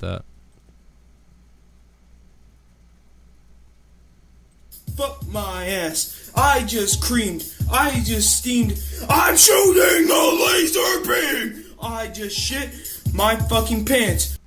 that. Fuck my ass. I just creamed. I just steamed. I'm shooting the laser beam. I just shit my fucking pants.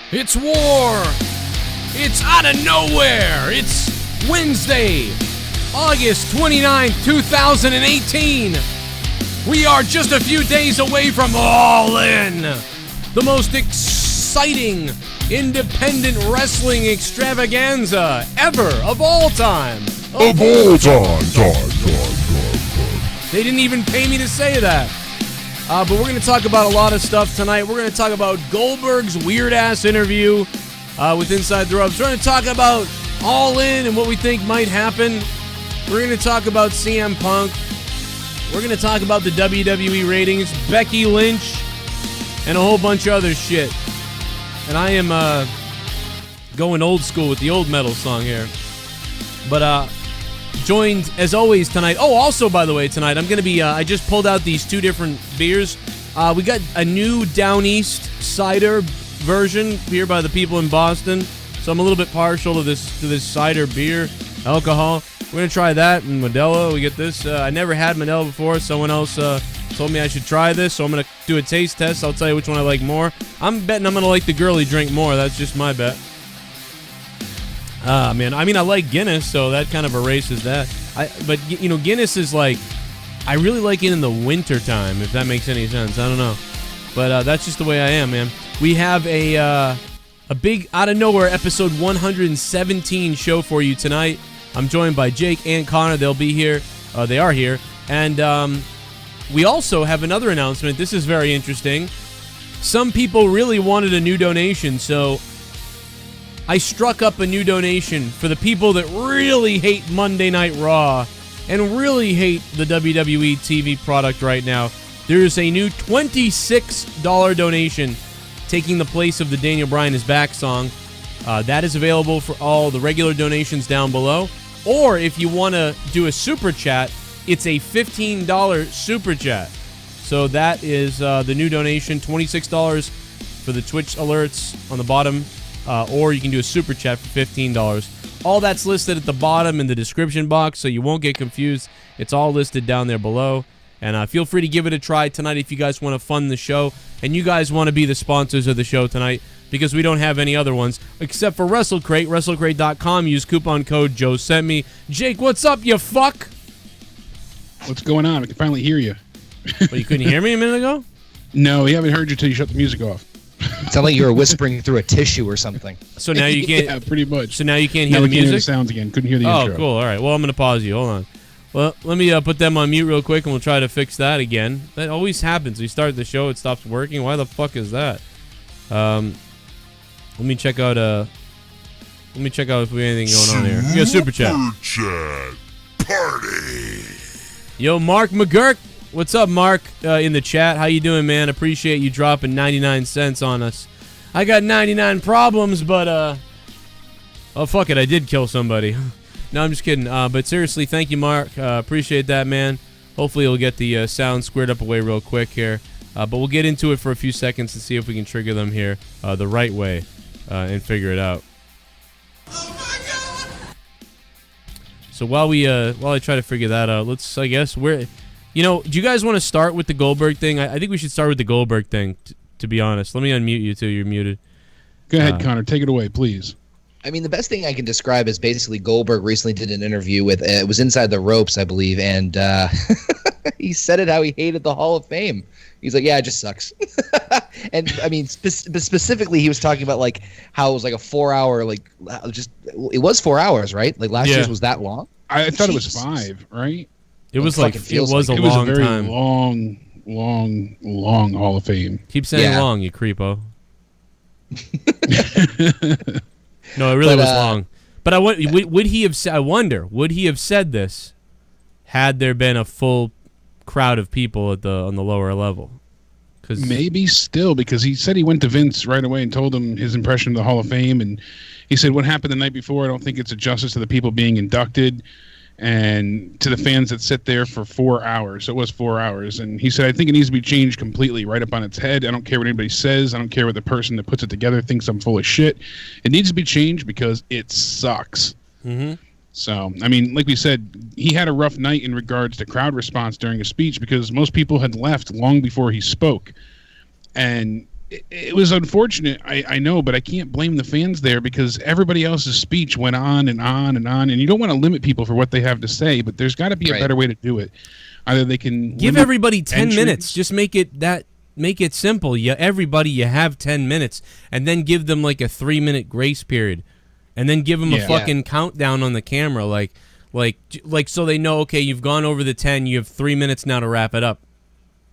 It's war! It's out of nowhere! It's Wednesday, August 29th, 2018. We are just a few days away from All In, the most exciting independent wrestling extravaganza ever, of all time. Of all time. They didn't even pay me to say that. But we're going to talk about a lot of stuff tonight. We're going to talk about Goldberg's weird-ass interview with Inside the Ropes. We're going to talk about All In and what we think might happen. We're going to talk about CM Punk. We're going to talk about the WWE ratings, Becky Lynch, and a whole bunch of other shit. And I am going old school with the old metal song here. But joined, as always, tonight. Oh, also, by the way, tonight, I'm going to be, I just pulled out these two different beers. We got a new Down East cider version here by the people in Boston. So I'm a little bit partial to this cider beer, alcohol. We're going to try that and Modelo. We get this. I never had Modelo before. Someone else told me I should try this, so I'm going to do a taste test. I'll tell you which one I like more. I'm betting I'm going to like the girly drink more. That's just my bet. Man, I mean, I like Guinness, so that kind of erases that. But, you know, Guinness is like, I really like it in the winter time, if that makes any sense. I don't know. But that's just the way I am, man. We have a big, out of nowhere, episode 117 show for you tonight. I'm joined by Jake and Connor. They'll be here. They are here. And we also have another announcement. This is very interesting. Some people really wanted a new donation, so I struck up a new donation for the people that really hate Monday Night Raw and really hate the WWE TV product right now. There is a new $26 donation taking the place of the Daniel Bryan is Back song. That is available for all the regular donations down below. Or if you want to do a super chat, it's a $15 super chat. So that is the new donation, $26 for the Twitch alerts on the bottom. Or you can do a super chat for $15. All that's listed at the bottom in the description box, so you won't get confused. It's all listed down there below. And feel free to give it a try tonight if you guys want to fund the show. And you guys want to be the sponsors of the show tonight, because we don't have any other ones, except for WrestleCrate, WrestleCrate.com. Use coupon code Joe Sent Me. Jake, what's up, you fuck? What's going on? I can finally hear you. Well, you couldn't hear me a minute ago? No, we haven't heard you till you shut the music off. It sounded like you were whispering through a tissue or something. So now you can't. Yeah, pretty much. So now you can't hear now the music. Can't hear the sounds again. Couldn't hear the intro. Oh, cool. All right. Well, I'm gonna pause you. Hold on. Well, let me put them on mute real quick, and we'll try to fix that again. That always happens. We start the show, it stops working. Why the fuck is that? Let me check out. Let me check out if we have anything going on here. We got super chat. Chat party. Yo, Mark McGurk. What's up, Mark? In the chat. How you doing, man? Appreciate you dropping 99 cents on us. I got 99 problems, but oh fuck it, I did kill somebody. No, I'm just kidding. But seriously, thank you, Mark. Appreciate that, man. Hopefully, we'll get the sound squared up away real quick here. But we'll get into it for a few seconds to see if we can trigger them here the right way and figure it out. So while I try to figure that out, let's, I guess, do you guys want to start with the Goldberg thing? I think we should start with the Goldberg thing, to be honest. Let me unmute you, too. You're muted. Go ahead, Connor. Take it away, please. I mean, the best thing I can describe is basically Goldberg recently did an interview with, it was Inside the Ropes, I believe, and he said it how he hated the Hall of Fame. He's like, yeah, it just sucks. And, I mean, specifically, he was talking about, like, how it was like a 4-hour, like, it was 4 hours, right? Like, last year's was that long? I thought it was 5, right? It was like, it was a long time. It was a very long Hall of Fame. Keep saying long, you creepo. No, it really was long. But would he have? I wonder, would he have said this had there been a full crowd of people on the lower level? Maybe still, because he said he went to Vince right away and told him his impression of the Hall of Fame, and he said what happened the night before, I don't think it's a justice to the people being inducted and to the fans that sit there for 4 hours. So it was 4 hours. And he said, I think it needs to be changed completely right up on its head. I don't care what anybody says. I don't care what the person that puts it together thinks I'm full of shit. It needs to be changed because it sucks. Mm-hmm. So, I mean, like we said, he had a rough night in regards to crowd response during his speech because most people had left long before he spoke. And it was unfortunate, I know, but I can't blame the fans there because everybody else's speech went on and on and on, and you don't want to limit people for what they have to say, but there's got to be a better way to do it. Either they can give everybody 10 minutes, just make it simple. Everybody, you have 10 minutes, and then give them like a 3-minute grace period, and then give them a fucking countdown on the camera, like so they know, okay, you've gone over the 10, you have 3 minutes now to wrap it up.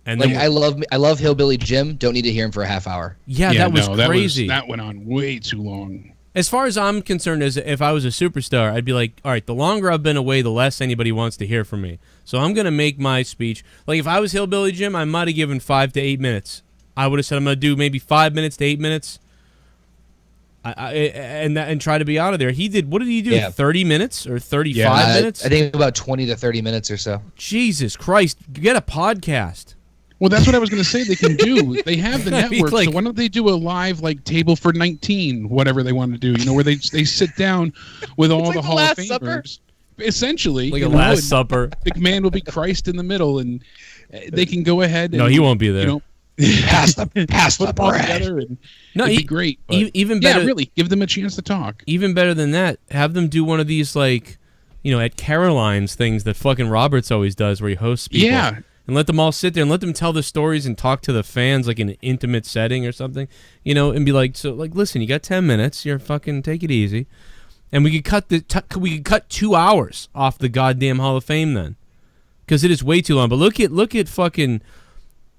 And like, I love Hillbilly Jim. Don't need to hear him for a half hour. Yeah, that was crazy. That went on way too long. As far as I'm concerned, as if I was a superstar, I'd be like, all right, the longer I've been away, the less anybody wants to hear from me. So I'm going to make my speech. Like, if I was Hillbilly Jim, I might have given 5 to 8 minutes. I would have said I'm going to do maybe 5 minutes to 8 minutes and try to be out of there. He did, what did he do, 30 minutes or 35 minutes? I think about 20 to 30 minutes or so. Jesus Christ, get a podcast. Well, that's what I was going to say they can do. They have the network, so why don't they do a live, like, table for 19, whatever they want to do, where they sit down with all the Hall of Famers. Supper. Essentially. Like a Last Supper. McMahon will be Christ in the middle, and they can go ahead and... No, he won't be there. Pass the bread. It'd be great. Even better, yeah, really, give them a chance to talk. Even better than that, have them do one of these, like, at Caroline's things that fucking Roberts always does, where he hosts people. Yeah. And let them all sit there and let them tell the stories and talk to the fans like in an intimate setting or something, and be like, so, like, listen, you got 10 minutes, you're fucking take it easy, and we could cut 2 hours off the goddamn Hall of Fame then, because it is way too long. But look at fucking,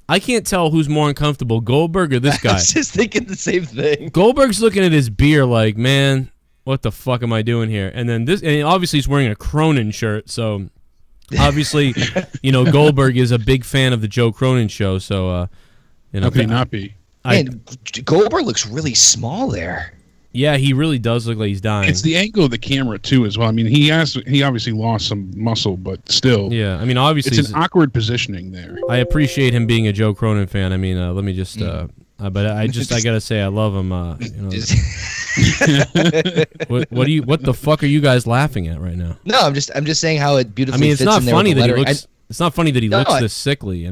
I can't tell who's more uncomfortable, Goldberg or this guy. I was just thinking the same thing. Goldberg's looking at his beer like, man, what the fuck am I doing here? And then and obviously he's wearing a Cronin shirt, so. Obviously, Goldberg is a big fan of the Joe Cronin Show, so how could he not be? Man, Goldberg looks really small there. Yeah, he really does look like he's dying. It's the angle of the camera too, as well. I mean, he obviously lost some muscle, but still. Yeah, I mean, obviously it's an awkward positioning there. I appreciate him being a Joe Cronin fan. I mean, let me just. But I gotta say, I love him. What the fuck are you guys laughing at right now? No, I'm just saying how it beautifully. I mean, it's not funny that he looks. It's not funny that he looks this sickly, Yeah.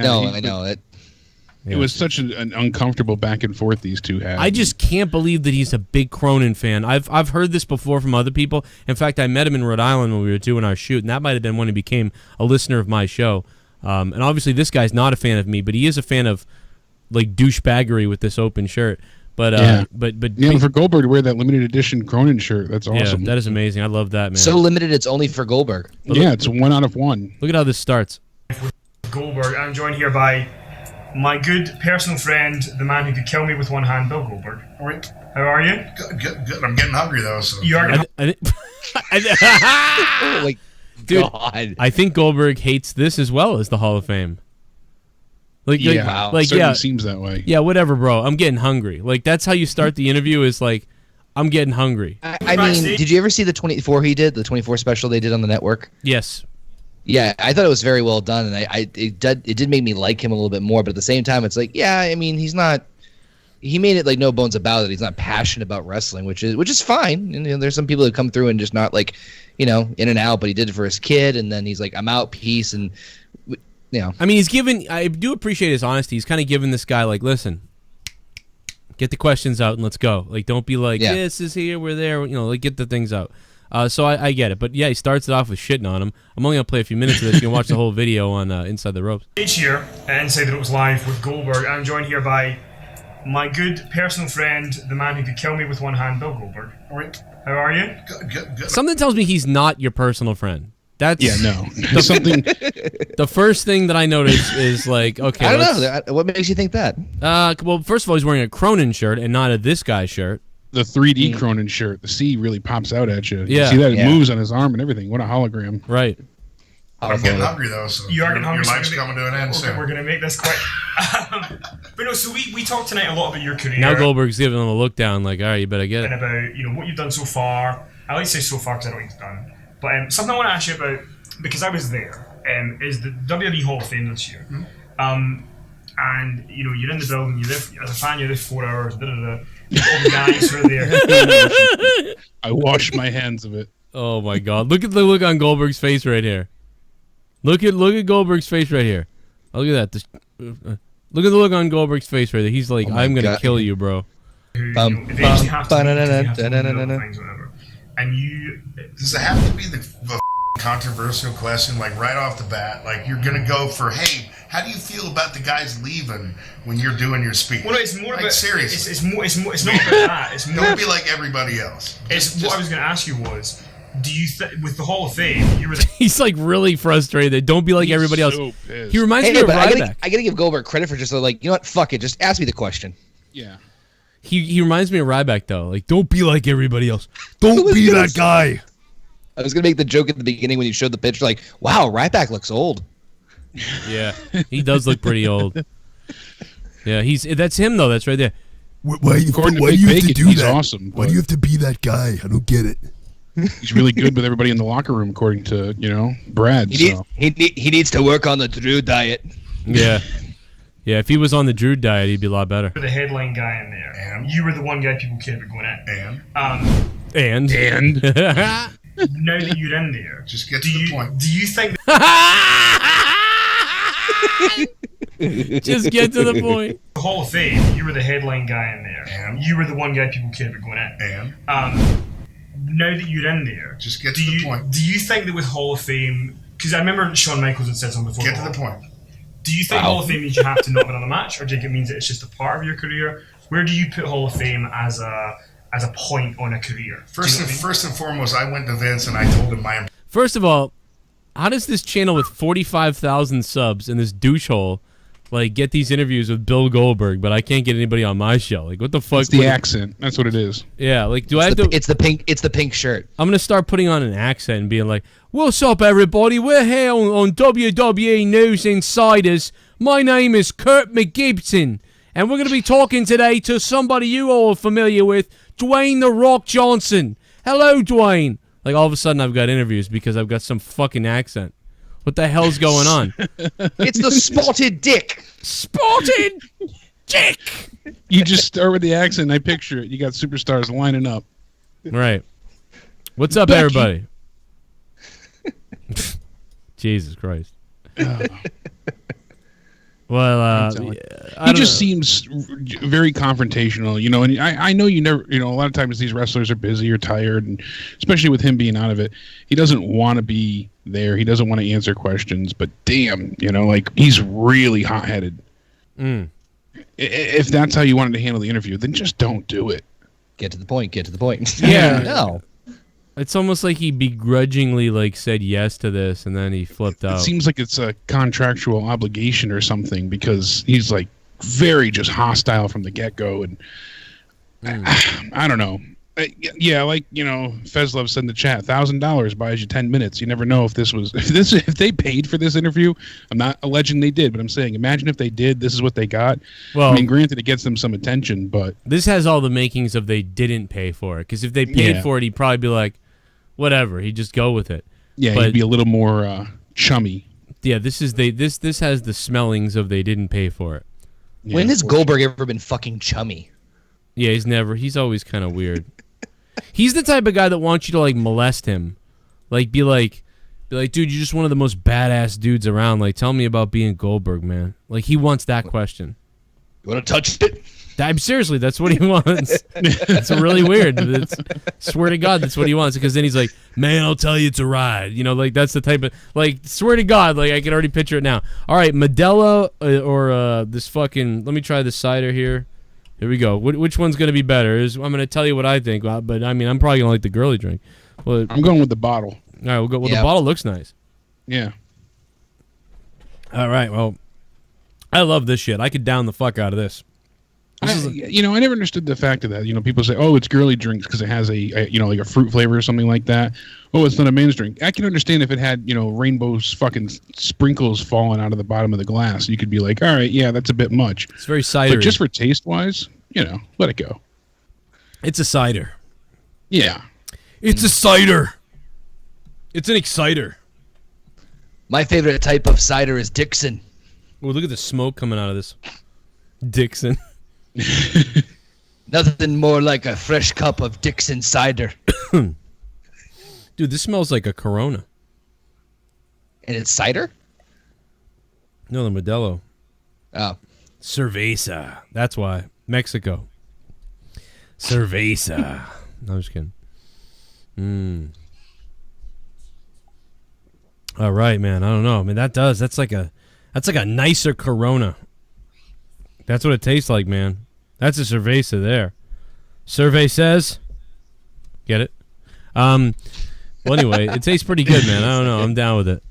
No, I know it. It was such an uncomfortable back and forth these two had. I just can't believe that he's a big Cronin fan. I've heard this before from other people. In fact, I met him in Rhode Island when we were doing our shoot, and that might have been when he became a listener of my show. And obviously, this guy's not a fan of me, but he is a fan of like douchebaggery with this open shirt. But for Goldberg to wear that limited edition Cronin shirt, that's awesome. Yeah, that is amazing. I love that, man. So limited, it's only for Goldberg. But it's 1 out of 1. Look at how this starts. Goldberg. I'm joined here by my good personal friend, the man who could kill me with one hand, Bill Goldberg. All right. How are you? Good. I'm getting hungry though. So You are. Oh my Dude, God. I think Goldberg hates this as well as the Hall of Fame. Yeah, certainly seems that way. Yeah, whatever, bro. I'm getting hungry. Like, that's how you start the interview is like, I'm getting hungry. I mean, did you ever see the 24 he did, the 24 special they did on the network? Yes. Yeah, I thought it was very well done, and it did make me like him a little bit more. But at the same time, it's like, yeah, I mean, he's not. He made it like no bones about it. He's not passionate about wrestling, which is fine. And, you know, there's some people that come through and just not like, you know, in and out. But he did it for his kid, and then he's like, I'm out, peace, and you know. I mean, he's given. I do appreciate his honesty. He's kind of giving this guy like, listen, get the questions out and let's go. Like, don't be like, this is here, we're there. You know, like, get the things out. So I get it. But yeah, he starts it off with shitting on him. I'm only gonna play a few minutes of this. You can watch the whole video on Inside the Ropes. Stage here at Inside the Ropes Live with Goldberg. I'm joined here by my good personal friend, the man who could kill me with one hand, Bill Goldberg. All right. How are you? Good. Something tells me he's not your personal friend. That's Something. The first thing that I noticed is like, okay, I don't know. What makes you think that? Well, first of all, he's wearing a Cronin shirt and not a this guy's shirt. The 3D Cronin shirt. The C really pops out at you. Yeah. You see that? It moves on his arm and everything. What a hologram. Right. I'm getting hungry though, so You are getting hungry. Your life's coming to an end soon. We're gonna make this quick. But no, so we talked tonight a lot about your career. Now Goldberg's giving him a look down, like, all right, you better get and it. about what you've done so far. I like to say so far because I don't think it's done. But something I want to ask you about, because I was there, is the WWE Hall of Fame this year. And you're in the building. You live as a fan. You live 4 hours. All the guys who are there. I wash my hands of it. Oh my God! Look at the look on Goldberg's face right here. Look at Goldberg's face right here. Oh, look at that. Look at the look on Goldberg's face right there. He's like, I'm gonna kill you, bro. Eventually have to things, whatever. And you Does it have to be the controversial question, like right off the bat? Like you're gonna go for, hey, how do you feel about the guys leaving when you're doing your speech? Well, it's more like, about seriously. It's not about that. It's more. Don't be like everybody else. What I was going to ask you was, do you with the Hall of Fame, you were the He's like really frustrated. Don't be like everybody else. So pissed. He reminds Hey, me no, of but Ryback. I gotta give Goldberg credit for just like, you know what? Fuck it. Just ask me the question. Yeah. He reminds me of Ryback though. Like, don't be like everybody else. Don't be that guy. I was gonna make the joke at the beginning when you showed the picture, like, wow, Ryback looks old. Yeah, he does look pretty old. Yeah, that's him though. That's right there. Why do you have to do that? Awesome. Why do you have to be that guy? I don't get it. He's really good with everybody in the locker room, according to Brad. He needs to work on the Drew diet. Yeah. Yeah, if he was on the Drew diet, he'd be a lot better. the headline guy in there. And? You were the one guy people cared about going at. And? And Now that you're in there, Just get to the point. Do you think just get to the point. the Hall of Fame, you were the headline guy in there. And? You were the one guy people cared about going at. And? Now that you're in there, Just get to the point. Do you think that with Hall of Fame, because I remember Shawn Michaels had said something before. Get to the point. Do you think Hall of Fame means you have to not win on a match, or do you think it means that it's just a part of your career? Where do you put Hall of Fame as a point on a career? First and foremost, I went to Vince and I told him my. First of all, how does this channel with 45,000 subs and this douchehole like get these interviews with Bill Goldberg, but I can't get anybody on my show? Like, what the fuck? It's the accent. That's what it is. Yeah, like, do I have to? It's the pink shirt. I'm gonna start putting on an accent and being like, "What's up, everybody? We're here on WWE News Insiders. My name is Kurt McGibson, and we're gonna be talking today to somebody you all are familiar with, Dwayne The Rock Johnson. Hello, Dwayne." Like, all of a sudden, I've got interviews because I've got some fucking accent. What the hell's going on? It's the spotted dick. Spotted dick. You just start with the accent. I picture it. You got superstars lining up. Right. What's up, Becky. everybody? Jesus Christ. Well, He just seems very confrontational, and I know you never, a lot of times these wrestlers are busy or tired, and especially with him being out of it, he doesn't want to be there. He doesn't want to answer questions, but damn, like he's really hot-headed. If that's how you wanted to handle the interview, then just don't do it. Get to the point. Get to the point. Yeah. No. It's almost like he begrudgingly said yes to this, and then he flipped out. It seems like it's a contractual obligation or something, because he's very just hostile from the get-go, and I don't know. Yeah, like Fezlov said in the chat, $1,000 buys you 10 minutes. You never know if they paid for this interview. I'm not alleging they did, but I'm saying, imagine if they did. This is what they got. Well, I mean, granted, it gets them some attention, but this has all the makings of they didn't pay for it. Because if they paid for it, he'd probably be like, whatever. He'd just go with it. Yeah, he'd be a little more chummy. Yeah, this has the smellings of they didn't pay for it. Yeah, when has Goldberg ever been fucking chummy? Yeah, he's always kind of weird. He's the type of guy that wants you to like molest him. Like be like, dude, you're just one of the most badass dudes around. Like, tell me about being Goldberg, man. Like, he wants that question. You want to touch it? Seriously, that's what he wants. It's really weird. Swear to God, that's what he wants. Because then he's like, man, I'll tell you it's a ride. Like that's the type of, like, swear to God, like I can already picture it now. All right, Modelo or this fucking, let me try the cider here. Here we go. Which one's going to be better? I'm going to tell you what I think, but I mean, I'm probably going to like the girly drink. Well, I'm going with the bottle. All right, we'll go. Well, the bottle looks nice. Yeah. All right, well, I love this shit. I could down the fuck out of this. I never understood the fact of that. People say, oh, it's girly drinks because it has like a fruit flavor or something like that. Oh, it's not a man's drink. I can understand if it had, rainbows fucking sprinkles falling out of the bottom of the glass. You could be like, all right, yeah, that's a bit much. It's very cidery. But just for taste-wise, let it go. It's a cider. Yeah. It's a cider. It's an exciter. My favorite type of cider is Dixon. Oh, look at the smoke coming out of this. Dixon. Nothing more like a fresh cup of Dixon cider. Dude, this smells like a Corona. And it's cider? No, the Modelo. Oh. Cerveza. That's why. Mexico. Cerveza. No, I'm just kidding. All right, man. I don't know. I mean, that's like a nicer Corona. That's what it tastes like, man. That's a cerveza there. Survey says. Get it? Well, anyway, it tastes pretty good, man. I don't know. I'm down with it.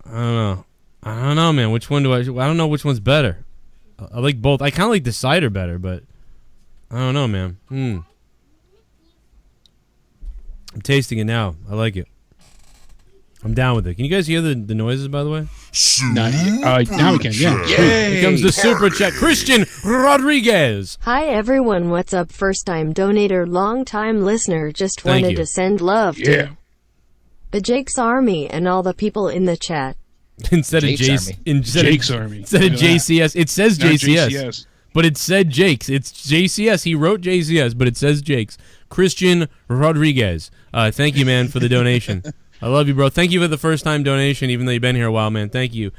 I don't know, man. Which one I don't know which one's better. I like both. I kind of like the cider better, but I don't know, man. I'm tasting it now. I like it. I'm down with it. Can you guys hear the noises, by the way? Now we can, yeah. Here comes the super chat. Christian Rodriguez. Hi, everyone. What's up? First-time donator, long-time listener. Just wanted to send love to the Jake's Army and all the people in the chat. Instead of Jake's Army. Instead of JCS. It says JCS. But it said Jake's. It's JCS. He wrote JCS, but it says Jake's. Christian Rodriguez. Thank you, man, for the donation. I love you, bro. Thank you for the first-time donation, even though you've been here a while, man. Thank you.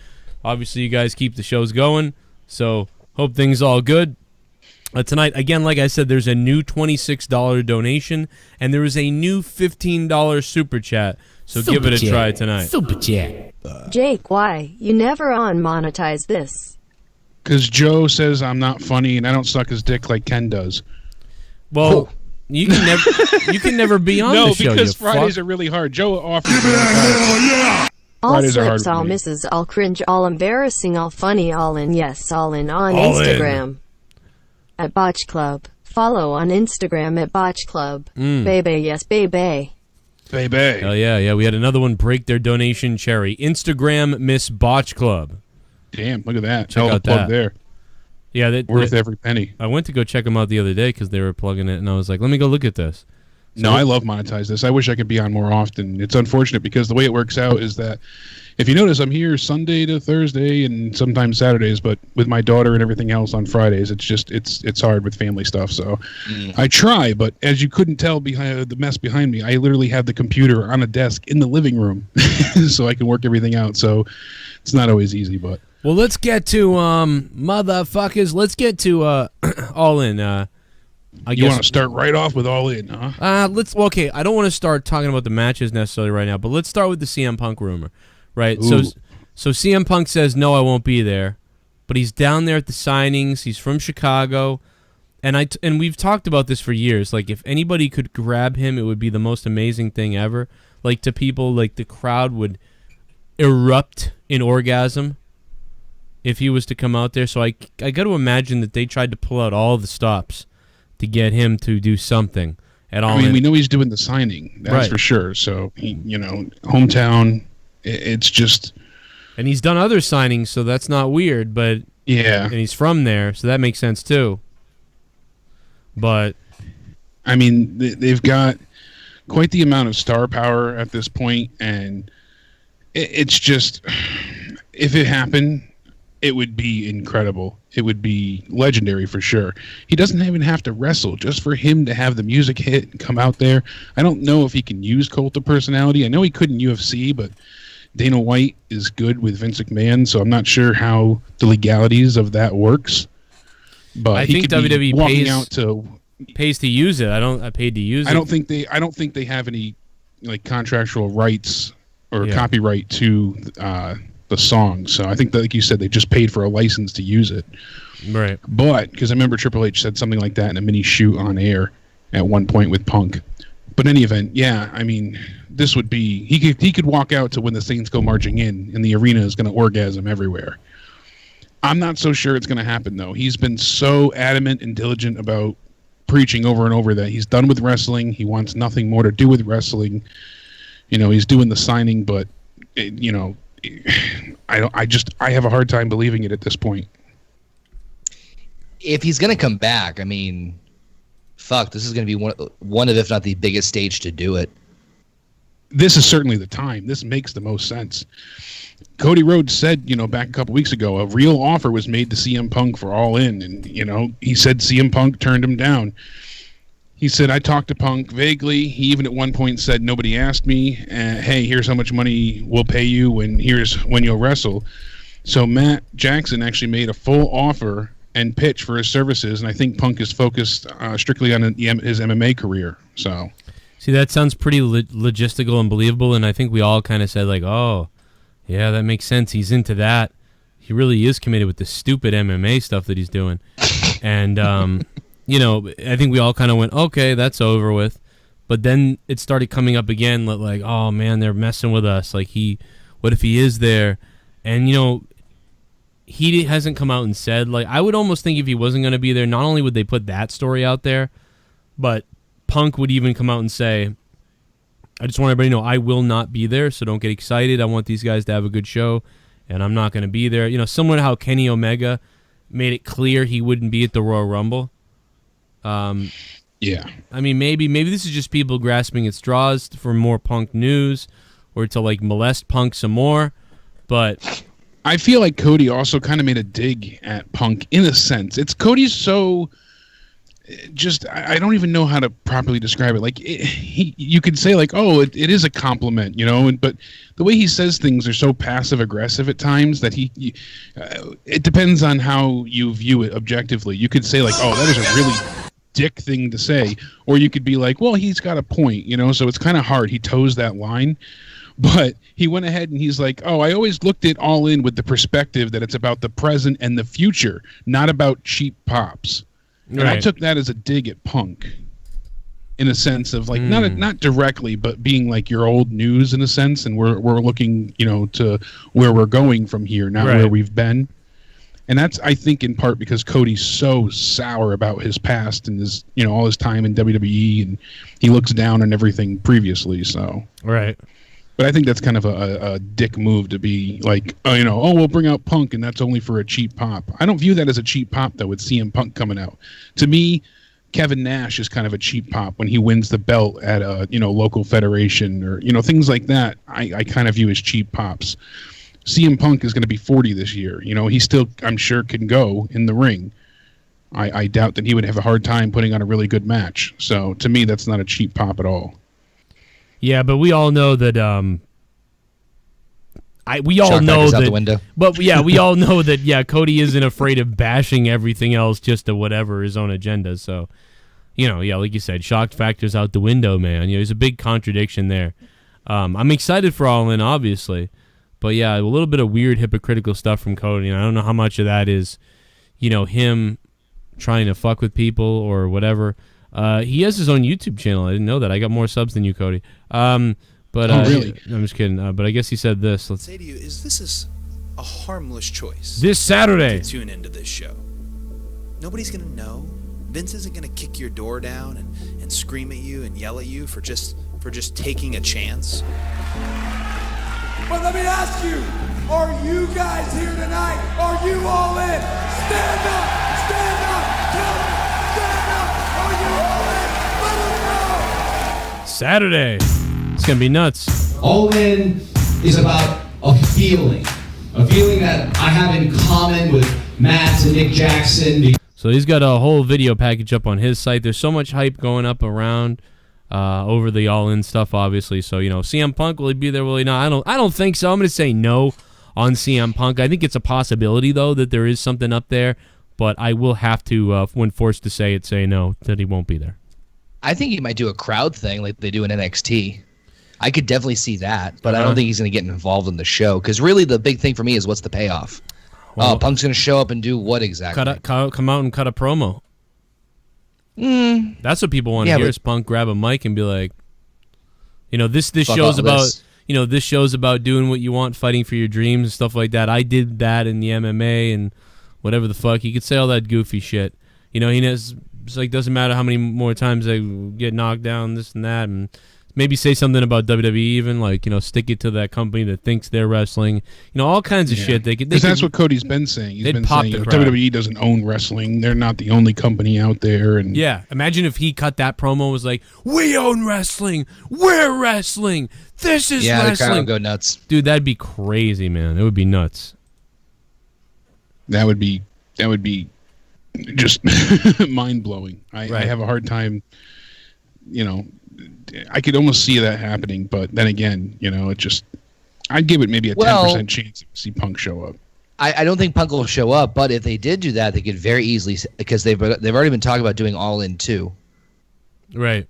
Obviously, you guys keep the shows going, so hope things all good. Tonight, again, like I said, there's a new $26 donation, and there is a new $15 super chat, so give it a try tonight. Super chat. Jake, why? You never monetize this. Because Joe says I'm not funny, and I don't suck his dick like Ken does. Well... You can never be on the show. No, because Fridays are really hard. Joe offers. All slips, all misses, all cringe, all embarrassing, all funny, all in, yes, all in on all Instagram. At Botch Club. Follow on Instagram at Botch Club. Baby, yes, baby. Baby. Oh yeah. We had another one break their donation cherry. Instagram Miss Botch Club. Damn, look at that. Check out that. There. Yeah, worth every penny. I went to go check them out the other day because they were plugging it, and I was like, let me go look at this. No, I love monetize this. I wish I could be on more often. It's unfortunate because the way it works out is that if you notice, I'm here Sunday to Thursday and sometimes Saturdays, but with my daughter and everything else on Fridays, it's hard with family stuff. So I try, but as you couldn't tell behind the mess behind me, I literally have the computer on a desk in the living room so I can work everything out. So it's not always easy, but. Well, let's get to motherfuckers. Let's get to All In. I guess you want to start right off with All In, huh? Okay, I don't want to start talking about the matches necessarily right now, but let's start with the CM Punk rumor, right? Ooh. So CM Punk says no, I won't be there, but he's down there at the signings. He's from Chicago, and we've talked about this for years. Like, if anybody could grab him, it would be the most amazing thing ever. Like, to people, like the crowd would erupt in orgasm if he was to come out there. So I got to imagine that they tried to pull out all the stops to get him to do something at all. I mean, we know he's doing the signing, that's Right. for sure. So, hometown, it's just... And he's done other signings, so that's not weird, but... Yeah. And he's from there, so that makes sense, too. But... I mean, they've got quite the amount of star power at this point, and it's just... If it happened, it would be incredible. It would be legendary for sure. He doesn't even have to wrestle. Just for him to have the music hit and come out there. I don't know if he can use cult of personality. I know he could in UFC, but Dana White is good with Vince McMahon, so I'm not sure how the legalities of that works. But I he think could be WWE walking out to pays to use it. I paid to use it. I don't think they have any like contractual rights or copyright to the song. So I think that, like you said, they just paid for a license to use it. Right. But because I remember Triple H said something like that in a mini shoot on air at one point with Punk. But in any event, yeah, I mean, this would be he could walk out to When the Saints Go Marching In, and the arena is going to orgasm everywhere. I'm not so sure it's going to happen though. He's been so adamant and diligent about preaching over and over that he's done with wrestling. He wants nothing more to do with wrestling. He's doing the signing, but I have a hard time believing it at this point. If he's going to come back, I mean, fuck, this is going to be one of, if not the biggest stage to do it. This is certainly the time. This makes the most sense. Cody Rhodes said, back a couple weeks ago, a real offer was made to CM Punk for All In, and, he said CM Punk turned him down. He said, I talked to Punk vaguely. He even at one point said, nobody asked me, hey, here's how much money we'll pay you, and here's when you'll wrestle. So Matt Jackson actually made a full offer and pitch for his services, and I think Punk is focused strictly on his MMA career. So, see, that sounds pretty logistical and believable, and I think we all kind of said, like, oh, yeah, that makes sense. He's into that. He really is committed with the stupid MMA stuff that he's doing. And, I think we all kind of went, okay, that's over with. But then it started coming up again, like, oh, man, they're messing with us. Like, what if he is there? And, he hasn't come out and said, like, I would almost think if he wasn't going to be there, not only would they put that story out there, but Punk would even come out and say, I just want everybody to know I will not be there, so don't get excited. I want these guys to have a good show, and I'm not going to be there. Similar to how Kenny Omega made it clear he wouldn't be at the Royal Rumble. Yeah. I mean, maybe this is just people grasping at straws for more Punk news or to, like, molest Punk some more, but... I feel like Cody also kind of made a dig at Punk in a sense. Cody's so... I don't even know how to properly describe it. Like, you could say, like, oh, it is a compliment, but the way he says things are so passive-aggressive at times that it depends on how you view it objectively. You could say, like, oh, that is a really dick thing to say, or you could be like, well, he's got a point, so it's kind of hard. He toes that line. But he went ahead and he's like, oh, I always looked at All In with the perspective that it's about the present and the future, not about cheap pops. And I took that as a dig at Punk, in a sense of like not directly, but being like your old news in a sense, and we're looking to where we're going from here, not where we've been. And that's, I think, in part because Cody's so sour about his past and his all his time in WWE, and he looks down on everything previously. So But I think that's kind of a dick move to be like, we'll bring out Punk and that's only for a cheap pop. I don't view that as a cheap pop, though, with CM Punk coming out. To me, Kevin Nash is kind of a cheap pop when he wins the belt at a local federation or things like that. I kind of view as cheap pops. CM Punk is going to be 40 this year. He still, I'm sure, can go in the ring. I doubt that he would have a hard time putting on a really good match. So to me, that's not a cheap pop at all. Yeah, but we all know that. We all know that. Out the window. But yeah, we all know that. Yeah, Cody isn't afraid of bashing everything else just to whatever his own agenda. So, like you said, shock factor's out the window, man. There's a big contradiction there. I'm excited for All In, obviously, but yeah, a little bit of weird hypocritical stuff from Cody. And I don't know how much of that is, him trying to fuck with people or whatever. He has his own YouTube channel. I didn't know that. I got more subs than you, Cody. But really? I'm just kidding. But I guess he said this. Let's say to you, this is a harmless choice. This Saturday. To tune into this show. Nobody's gonna know. Vince isn't going to kick your door down and scream at you and yell at you for just taking a chance. But let me ask you, are you guys here tonight? Are you all in? Stand up! Stand up! Tell me! Stand up! Are you all in? Let them know! Saturday. It's going to be nuts. All In is about a feeling that I have in common with Matt and Nick Jackson. So he's got a whole video package up on his site. There's so much hype going up around over the All In stuff, obviously. So, CM Punk, will he be there? Will he not? I don't think so. I'm going to say no on CM Punk. I think it's a possibility, though, that there is something up there. But I will have to, when forced to say no, that he won't be there. I think he might do a crowd thing like they do in NXT. I could definitely see that, but I don't think he's going to get involved in the show. Because really the big thing for me is what's the payoff? Well, Punk's going to show up and do what exactly? Come out and cut a promo. That's what people want to hear is Punk grab a mic and be like, this show's about this show's about doing what you want, fighting for your dreams and stuff like that. I did that in the MMA and whatever the fuck. He could say all that goofy shit. He knows it's like doesn't matter how many more times I get knocked down, this and that, and maybe say something about WWE even, like, stick it to that company that thinks they're wrestling. All kinds of shit. Because that's what Cody's been saying. He's been saying WWE doesn't own wrestling. They're not the only company out there. And yeah, imagine if he cut that promo and was like, we own wrestling. We're wrestling. This is wrestling. The crowd would go nuts. Dude, that'd be crazy, man. It would be nuts. That would be just mind-blowing. I have a hard time, I could almost see that happening, but then again, it just, I'd give it maybe a 10% chance to see Punk show up. I don't think Punk will show up, but if they did do that, they could very easily, because they've already been talking about doing All In 2. Right.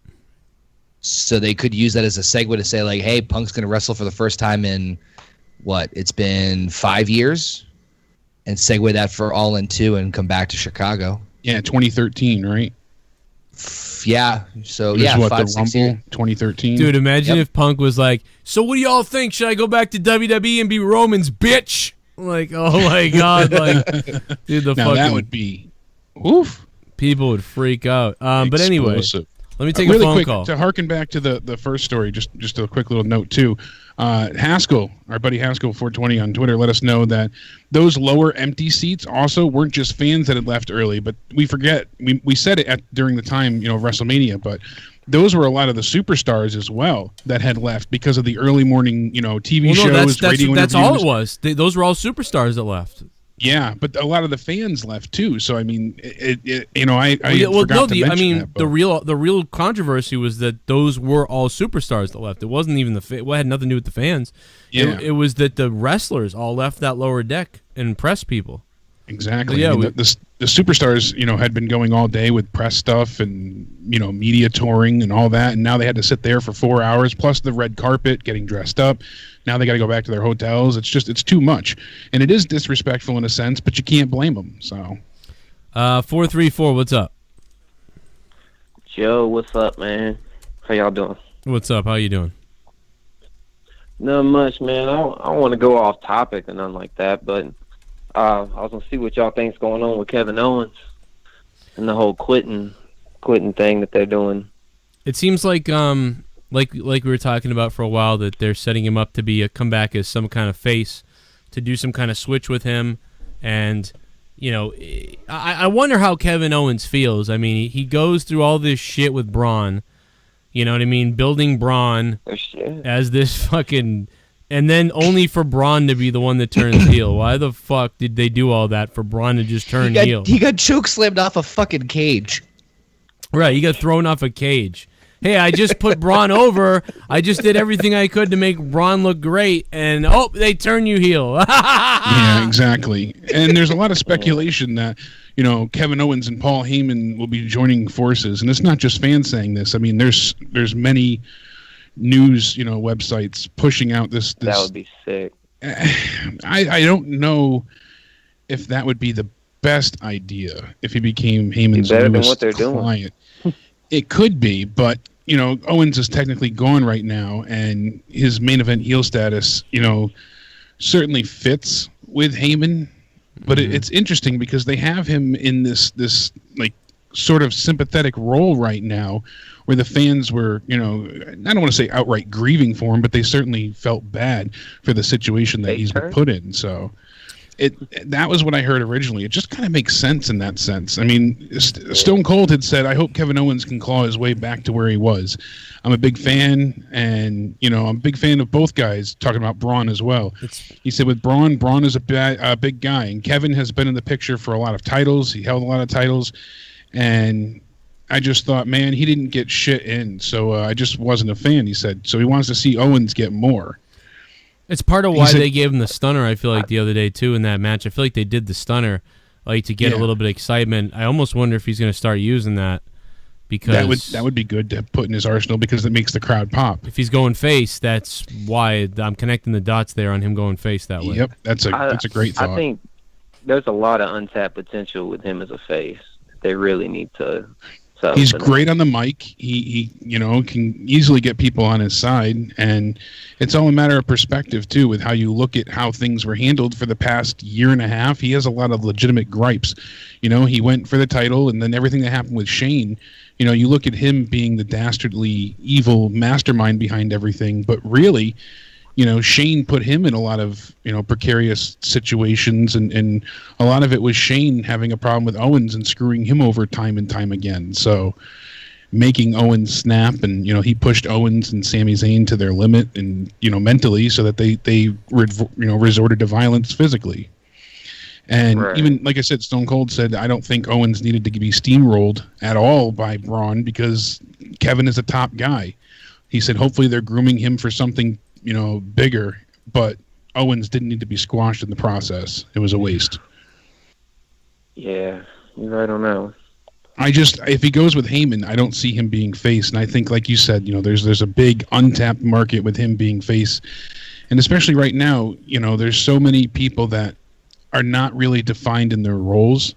So they could use that as a segue to say, like, hey, Punk's going to wrestle for the first time in, it's been 5 years? And segue that for All In 2 and come back to Chicago. Yeah, 2013, right? Yeah, so This yeah, is 5, 6 the years. Rumble, 2013. Dude, imagine if Punk was like, so what do y'all think? Should I go back to WWE and be Roman's bitch? Like, oh my God. Like, dude, that would be, oof. People would freak out. But anyway, let me take really a phone quick, call. To harken back to the first story, just a quick little note too. Haskell, our buddy Haskell 420 on Twitter, let us know that those lower empty seats also weren't just fans that had left early, but we forget, we said it during the time, of WrestleMania, but those were a lot of the superstars as well that had left because of the early morning, TV shows, radio interviews. That's all it was. Those were all superstars that left. Yeah, but a lot of the fans left too. So I mean, the real controversy was that those were all superstars that left. It wasn't even it had nothing to do with the fans. Yeah, it was that the wrestlers all left that lower deck and press people. Exactly. So, yeah, the superstars, had been going all day with press stuff and media touring and all that, and now they had to sit there for 4 hours plus the red carpet, getting dressed up. Now they got to go back to their hotels. It's too much, and it is disrespectful in a sense, but you can't blame them. So, 434, what's up? Joe, what's up, man? How y'all doing? What's up? How you doing? Not much, man. I don't want to go off topic or nothing like that, but I was gonna see what y'all think's going on with Kevin Owens and the whole quitting thing that they're doing. It seems like we were talking about for a while, that they're setting him up to come back as some kind of face, to do some kind of switch with him. And, I wonder how Kevin Owens feels. I mean, he goes through all this shit with Braun, you know what I mean? Building Braun as this fucking... And then only for Braun to be the one that turns heel. Why the fuck did they do all that for Braun to just turn heel? He got chokeslammed off a fucking cage. Right, he got thrown off a cage. Hey, I just put Braun over. I just did everything I could to make Braun look great, and they turn you heel. Yeah, exactly. And there's a lot of speculation that, Kevin Owens and Paul Heyman will be joining forces, and it's not just fans saying this. I mean, there's many news, websites pushing out this. That would be sick. I don't know if that would be the best idea if he became Heyman's newest client. It could be, but Owens is technically gone right now, and his main event heel status, certainly fits with Heyman. But it's interesting because they have him in this like sort of sympathetic role right now where the fans were, I don't want to say outright grieving for him, but they certainly felt bad for the situation that he's been put in. So that was what I heard originally. It just kind of makes sense in that sense. I mean, Stone Cold had said, I hope Kevin Owens can claw his way back to where he was. I'm a big fan, and, I'm a big fan of both guys, talking about Braun as well. He said with Braun is a big guy, and Kevin has been in the picture for a lot of titles. He held a lot of titles, and I just thought, man, he didn't get shit in, so I just wasn't a fan, he said. So he wants to see Owens get more. It's part of why they gave him the stunner, I feel like, the other day, too, in that match. I feel like they did the stunner like to get a little bit of excitement. I almost wonder if he's going to start using that, because that would be good to put in his arsenal, because it makes the crowd pop. If he's going face, that's why I'm connecting the dots there on him going face that way. Yep, that's a great thought. I think there's a lot of untapped potential with him as a face. They really need to. He's great on the mic. He can easily get people on his side, and it's all a matter of perspective too, with how you look at how things were handled for the past year and a half. He has a lot of legitimate gripes. He went for the title, and then everything that happened with Shane. You look at him being the dastardly evil mastermind behind everything, but really, Shane put him in a lot of, precarious situations, and a lot of it was Shane having a problem with Owens and screwing him over time and time again. So making Owens snap, and, he pushed Owens and Sami Zayn to their limit, and, mentally, so that they resorted to violence physically. And even, like I said, Stone Cold said, I don't think Owens needed to be steamrolled at all by Braun, because Kevin is a top guy. He said, hopefully they're grooming him for something bigger, but Owens didn't need to be squashed in the process. It was a waste. Yeah, you're right on that one. If he goes with Heyman, I don't see him being face, and I think, like you said, there's a big untapped market with him being face, and especially right now, there's so many people that are not really defined in their roles.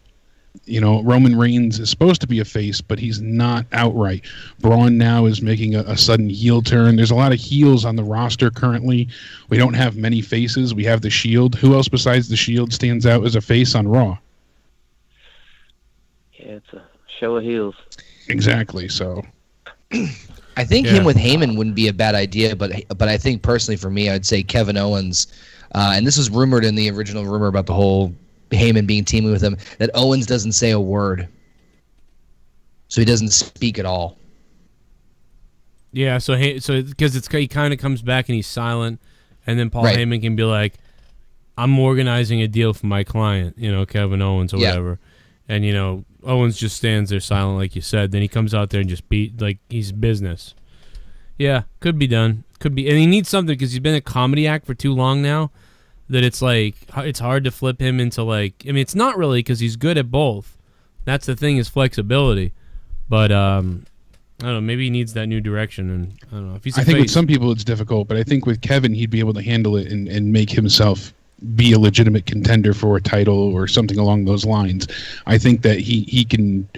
Roman Reigns is supposed to be a face, but he's not outright. Braun now is making a sudden heel turn. There's a lot of heels on the roster currently. We don't have many faces. We have the Shield. Who else besides the Shield stands out as a face on Raw? Yeah, it's a show of heels. Exactly, so... I think him with Heyman wouldn't be a bad idea, but I think personally for me, I'd say Kevin Owens, and this was rumored in the original rumor about the whole Heyman being teaming with him, that Owens doesn't say a word. So he doesn't speak at all. Yeah, so because he kind of comes back and he's silent, and then Paul Heyman can be like, I'm organizing a deal for my client, Kevin Owens or whatever. And, Owens just stands there silent, like you said. Then he comes out there and just he's business. Yeah, could be done. Could be. And he needs something, because he's been a comedy act for too long now, that it's it's hard to flip him into it's not really, because he's good at both. That's the thing, is flexibility. But I don't know, maybe he needs that new direction, and I don't know if he's I think with some people it's difficult, but I think with Kevin he'd be able to handle it and make himself be a legitimate contender for a title or something along those lines. I think that he can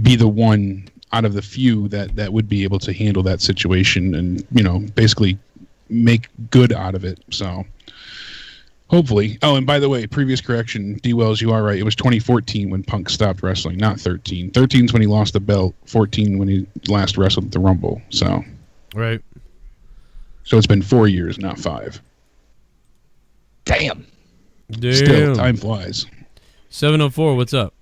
be the one out of the few that would be able to handle that situation and basically make good out of it. So hopefully. Oh, and by the way, previous correction, D. Wells, you are right. It was 2014 when Punk stopped wrestling, not 13. 13 is when he lost the belt. 14 when he last wrestled at the Rumble. So, right. So it's been 4 years, not 5. Damn. Still, time flies. 704, what's up?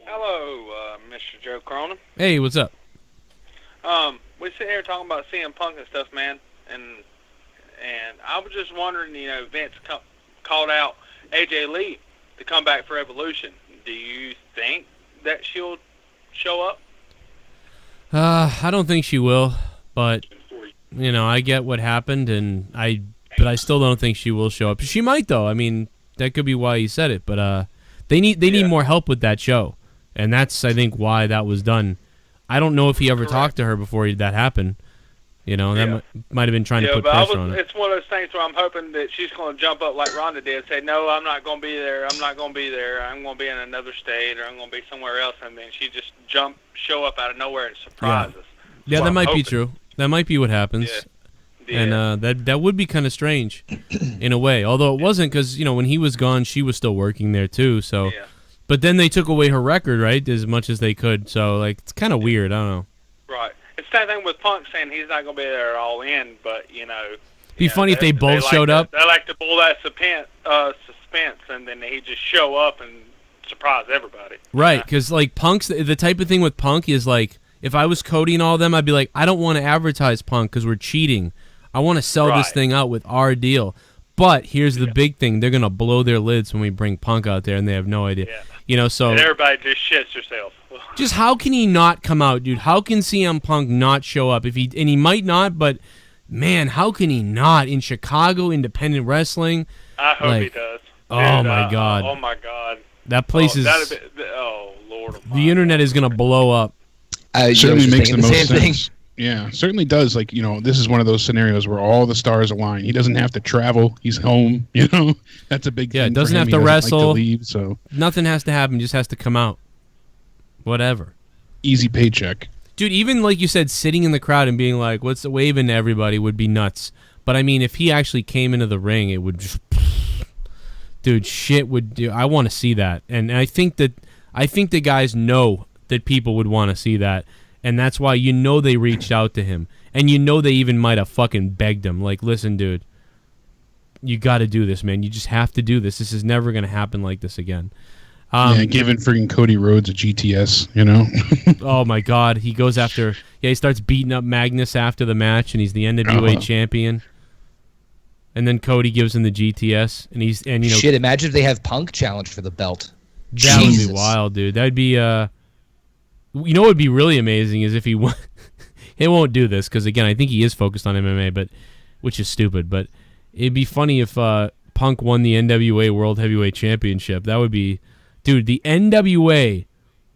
Hello, Mr. Joe Cronin. Hey, what's up? We sit here talking about CM Punk and stuff, man, and I was just wondering, Vince called out AJ Lee to come back for Evolution. Do you think that she'll show up? I don't think she will, but I get what happened, but I still don't think she will show up. She might, though. I mean, that could be why he said it, but they need more help with that show, and that's, I think, why that was done. I don't know if he ever talked to her before that happened. That might have been trying to put pressure on her. It's one of those things where I'm hoping that she's going to jump up like Ronda did and say, no, I'm not going to be there. I'm not going to be there. I'm going to be in another state, or I'm going to be somewhere else. And then she just show up out of nowhere and surprise us. Yeah, that might be true. That might be what happens. Yeah. And that would be kind of strange in a way. Although it wasn't, because, when he was gone, she was still working there too. So But then they took away her record, right, as much as they could. So, like, it's kind of weird. I don't know. Right. It's the same thing with Punk saying he's not going to be there all in, but, you know. Be funny if they both showed up. They like to pull that suspense, and then he just show up and surprise everybody. Right, because, like, Punk's the type of thing with Punk is, like, if I was Cody and all of them, I'd be like, I don't want to advertise Punk because we're cheating. I want to sell this thing out with our deal. But here's the big thing. They're going to blow their lids when we bring Punk out there, and they have no idea. Yeah. You know, so... And everybody just shits yourself. Just how can he not come out, dude? How can CM Punk not show up? And he might not, but, man, how can he not? In Chicago, independent wrestling... I hope he does. Oh, my God. Oh, my God. That place is... oh, Lord. The internet is going to blow up. Certainly makes the most sense. Yeah, certainly does. Like, you know, this is one of those scenarios where all the stars align. He doesn't have to travel. He's home, you know. That's a big thing. Yeah, doesn't for him. have to He wrestle. Like to leave, so nothing has to happen. Just has to come out. Whatever. Easy paycheck. Dude, even like you said, sitting in the crowd and being like, what's the waving to everybody would be nuts. But I mean, if he actually came into the ring, it would just... Dude, shit would do. I want to see that. And I think the guys know that people would want to see that. And that's why you know they reached out to him. And you know they even might have fucking begged him. Like, listen, dude, you got to do this, man. You just have to do this. This is never going to happen like this again. Yeah, giving freaking Cody Rhodes a GTS, you know? Oh, my God. He goes after... Yeah, he starts beating up Magnus after the match, and he's the NWA champion. And then Cody gives him the GTS, and he's... And, you know, shit, imagine if they have Punk challenge for the belt. That would be wild, dude. That'd be... You know what would be really amazing is if he won. He won't do this because, again, I think he is focused on MMA, but which is stupid. But it'd be funny if Punk won the NWA World Heavyweight Championship. That would be... Dude, the NWA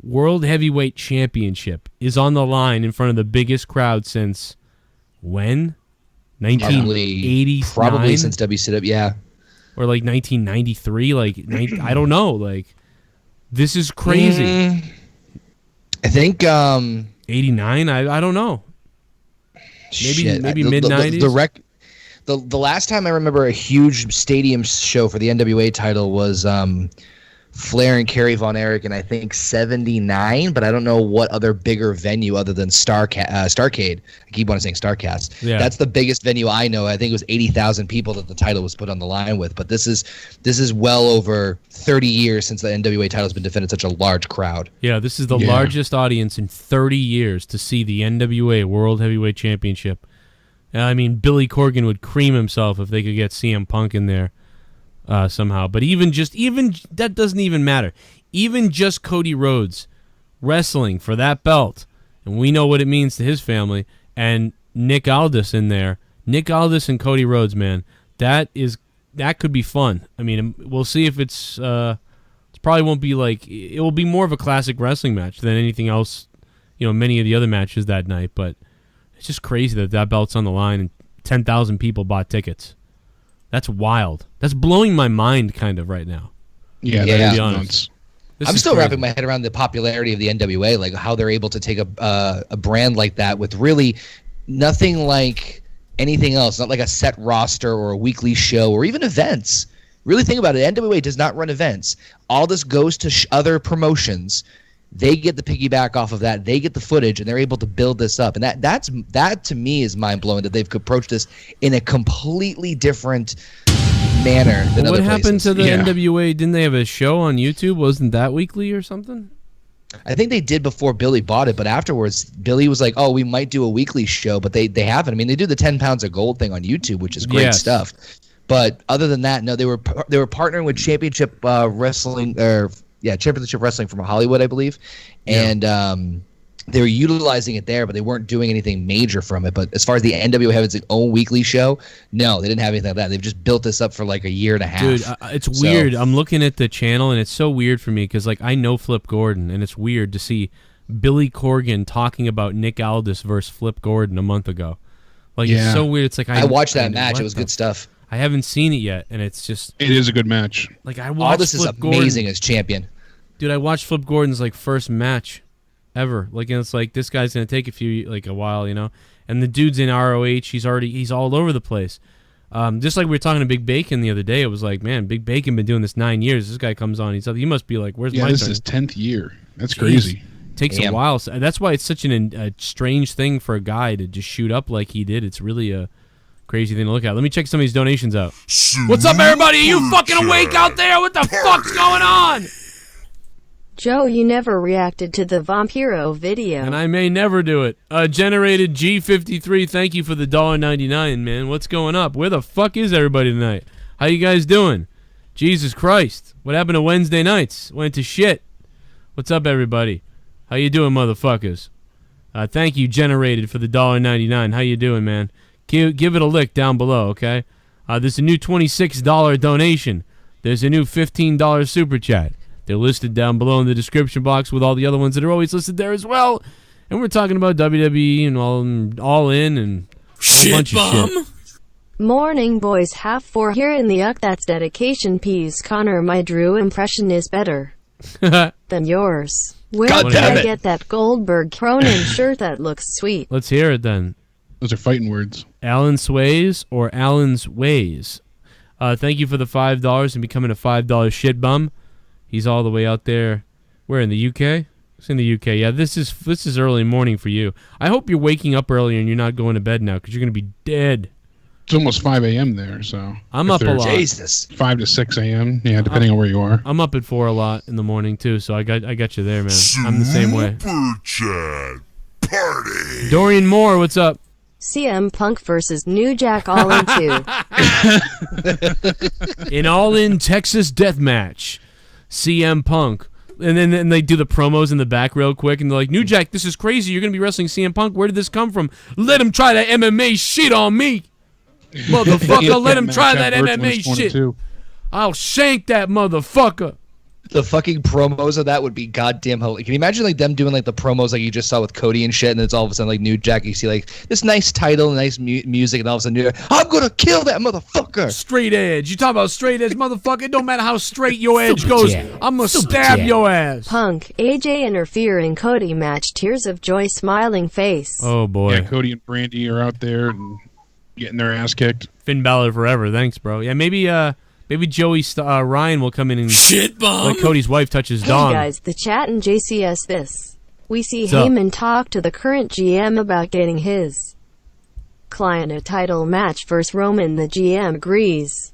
World Heavyweight Championship is on the line in front of the biggest crowd since when? 1989? Probably since WCW, yeah. Or like 1993? Like, I don't know. Like, this is crazy. I think 89. I don't know. Maybe mid 90s. The last time I remember a huge stadium show for the NWA title was Flair and Kerry Von Erich in I think 79, but I don't know what other bigger venue other than Starrcade. I keep on saying Starrcast. Yeah. That's the biggest venue I know. I think it was 80,000 people that the title was put on the line with. But this is well over 30 years since the NWA title has been defended such a large crowd. Yeah, this is the largest audience in 30 years to see the NWA World Heavyweight Championship. I mean, Billy Corgan would cream himself if they could get CM Punk in there. Somehow, but even that doesn't even matter. Even just Cody Rhodes wrestling for that belt, and we know what it means to his family, and Nick Aldis in there. Nick Aldis and Cody Rhodes, man, that could be fun. I mean, we'll see if it probably won't be like, it will be more of a classic wrestling match than anything else, you know, many of the other matches that night. But it's just crazy that belt's on the line and 10,000 people bought tickets. That's wild. That's blowing my mind kind of right now. Yeah, to be honest. I'm still wrapping my head around the popularity of the NWA, like how they're able to take a brand like that with really nothing like anything else, not like a set roster or a weekly show or even events. Really think about it. NWA does not run events. All this goes to other promotions. They get the piggyback off of that. They get the footage, and they're able to build this up. And that to me is mind-blowing that they've approached this in a completely different manner than other places. What happened to the NWA? Didn't they have a show on YouTube? Wasn't that weekly or something? I think they did before Billy bought it, but afterwards, Billy was like, oh, we might do a weekly show, but they haven't. I mean, they do the 10 pounds of gold thing on YouTube, which is great stuff. But other than that, no, they were partnering with Championship Wrestling Championship Wrestling from Hollywood, I believe, and they were utilizing it there, but they weren't doing anything major from it. But as far as the NWA having its own weekly show, no, they didn't have anything like that. They've just built this up for like a year and a half. Dude, it's weird. I'm looking at the channel, and it's so weird for me because like I know Flip Gordon, and it's weird to see Billy Corgan talking about Nick Aldis versus Flip Gordon a month ago. Like it's so weird. It's like I watched that match. It was good stuff. I haven't seen it yet, and it's just... It is a good match. Like, I watched Aldis is amazing as champion. Dude, I watched Flip Gordon's, like, first match ever. Like, and it's like, this guy's going to take a while, you know? And the dude's in ROH. He's all over the place. Just like we were talking to Big Bacon the other day, it was like, man, Big Bacon been doing this 9 years. This guy comes on, he must be like, where's my turn? This is his 10th year. That's crazy. Takes a while. So that's why it's such a strange thing for a guy to just shoot up like he did. It's really a crazy thing to look at. Let me check some of these donations out. What's up, everybody? Are you fucking awake out there? What the fuck's going on? Joe, you never reacted to the Vampiro video. And I may never do it. Generated G53, thank you for the $1.99, man. What's going up? Where the fuck is everybody tonight? How you guys doing? Jesus Christ. What happened to Wednesday nights? Went to shit. What's up, everybody? How you doing, motherfuckers? Thank you, Generated, for the $1.99. How you doing, man? Give it a lick down below, okay? There's a new $26 donation. There's a new $15 super chat. They're listed down below in the description box with all the other ones that are always listed there as well. And we're talking about WWE and all in and a bunch of shit. Morning, boys. Half 4 here in the Uck. That's dedication piece. Connor, my Drew impression is better than yours. Where did I get that Goldberg Cronin shirt? That looks sweet. Let's hear it then. Those are fighting words. Alan Sways or Alan's Ways. Thank you for the $5 and becoming a $5 ShiBUM. He's all the way out there. Where, in the UK? It's in the UK. Yeah, this is early morning for you. I hope you're waking up early and you're not going to bed now because you're going to be dead. It's almost 5 a.m. there, so I'm up a lot. Jesus. 5 to 6 a.m. Yeah, depending on where you are. I'm up at 4 a lot in the morning too, so I got you there, man. I'm the same way. Super chat party. Dorian Moore, what's up? CM Punk versus New Jack All In 2. An all-in Texas death match. CM Punk. And then they do the promos in the back real quick, and they're like, New Jack, this is crazy. You're going to be wrestling CM Punk. Where did this come from? Let him try that MMA shit on me. Motherfucker, let him try that MMA shit. I'll shank that motherfucker. The fucking promos of that would be goddamn hilarious. Can you imagine like them doing like the promos like you just saw with Cody and shit, and it's all of a sudden like New Jack, you see like this nice title, nice music, and all of a sudden you're like, I'm gonna kill that motherfucker. Straight edge. You talk about straight edge, motherfucker. It don't matter how straight your edge goes. I'm gonna stab your ass. Punk, AJ interfering, Cody match, tears of joy, smiling face. Oh boy. Yeah, Cody and Brandy are out there and getting their ass kicked. Finn Balor forever. Thanks, bro. Yeah, maybe Joey Ryan will come in and let Cody's wife touch his dong. Hey guys, the chat and JCS this. We see Heyman talk to the current GM about getting his client a title match versus Roman. The GM agrees.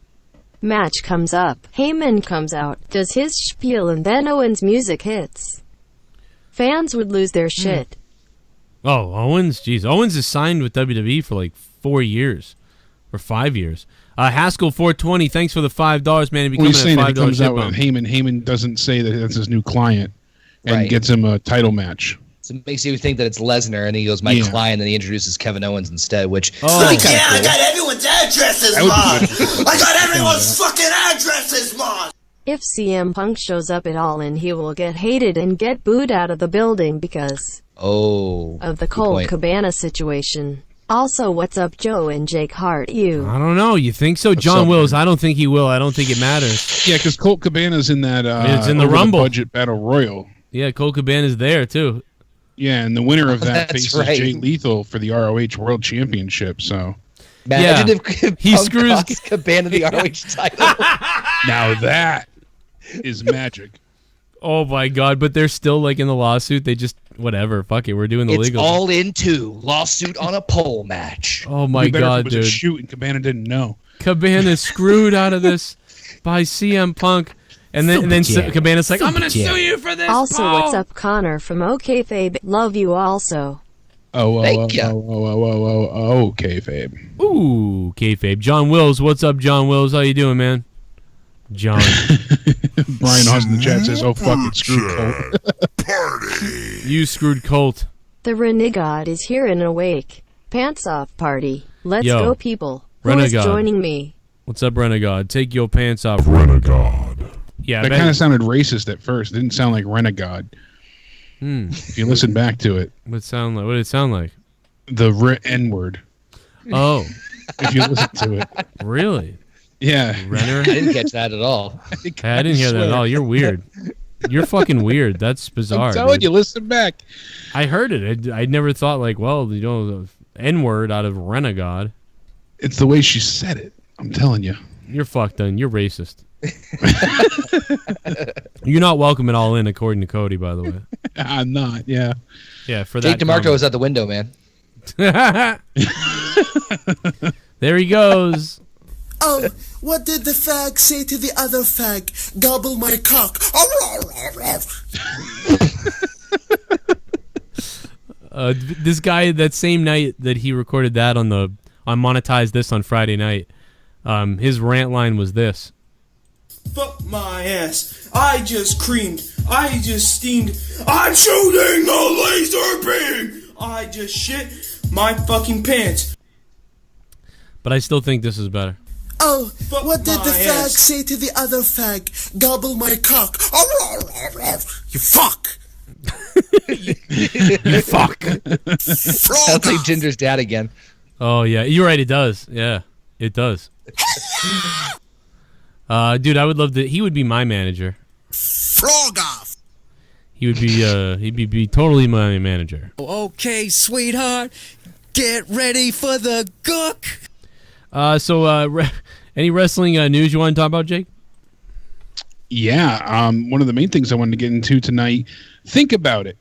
Match comes up. Heyman comes out, does his spiel, and then Owens' music hits. Fans would lose their shit. Oh, Owens? Jeez. Owens is signed with WWE for like 4 years. Or 5 years. Haskell 420, thanks for the $5, man. Well, he's saying that he comes out with Heyman. Heyman doesn't say that that's his new client and gets him a title match. So it makes you think that it's Lesnar, and he goes, my client, and he introduces Kevin Owens instead, which cool. I got everyone's addresses, Mon! I got everyone's fucking addresses, Mon! If CM Punk shows up at all in, he will get hated and get booed out of the building because of the Colt Cabana situation. Also, what's up, Joe and Jake Hart? I don't know. You think so? John Wills, I don't think he will. I don't think it matters. Yeah, because Colt Cabana's in that it's in the Rumble budget Battle Royal. Yeah, Colt Cabana's there, too. Yeah, and the winner of that faces Jay Lethal for the ROH World Championship, so... Imagine if he screws Cabana the ROH title. Now that is magic. Oh my God! But they're still like in the lawsuit. They just whatever. Fuck it. We're doing the legal. It's all in 2 lawsuit on a pole match. Oh my God, dude! It was a shoot, and Cabana didn't know. Cabana's screwed out of this by CM Punk, and then Cabana's like, I'm gonna sue you for this. Also, what's up, Connor from OKFabe? Love you also. Kayfabe. Ooh, kayfabe. John Wills, what's up, John Wills? How you doing, man? John. Brian Austin in the chat says, "Oh fucking screwed Colt." Party. You screwed Colt. The Renegade is here in a wake. Pants off party. Let's go, people. Renegade. Who is joining me? What's up, Renegade? Take your pants off, Renegade. Yeah, that kind of sounded racist at first. It didn't sound like Renegade. If you listen back to it, what did it sound like? The N-word. Oh, if you listen to it. Really? Yeah. Renner? I didn't catch that at all. I didn't hear that at all. You're weird. You're fucking weird. That's bizarre. I'm telling you, listen back. I heard it. I never thought like, well, you know, the N-word out of Renegade. It's the way she said it. I'm telling you. You're fucked then. You're racist. You're not welcome at All In, according to Cody, by the way. I'm not, yeah. Yeah, for Jake that DeMarco was at the window, man. There he goes. Oh, what did the fag say to the other fag? Gobble my cock. This guy, that same night that he recorded that on Monetize This on Friday night, his rant line was this. Fuck my ass. I just creamed. I just steamed. I'm shooting the laser beam. I just shit my fucking pants. But I still think this is better. Oh, Fuck what did the my fag ass. say to the other fag? Gobble my cock. You fuck. You fuck. Sounds like Jinder's dad again. Oh, yeah. You're right. It does. Yeah, it does. Dude, I would love to. He would be my manager. Frog off. He would be. He'd be totally my manager. Okay, sweetheart, get ready for the gook. Any wrestling news you want to talk about, Jake? Yeah, one of the main things I wanted to get into tonight. Think about it.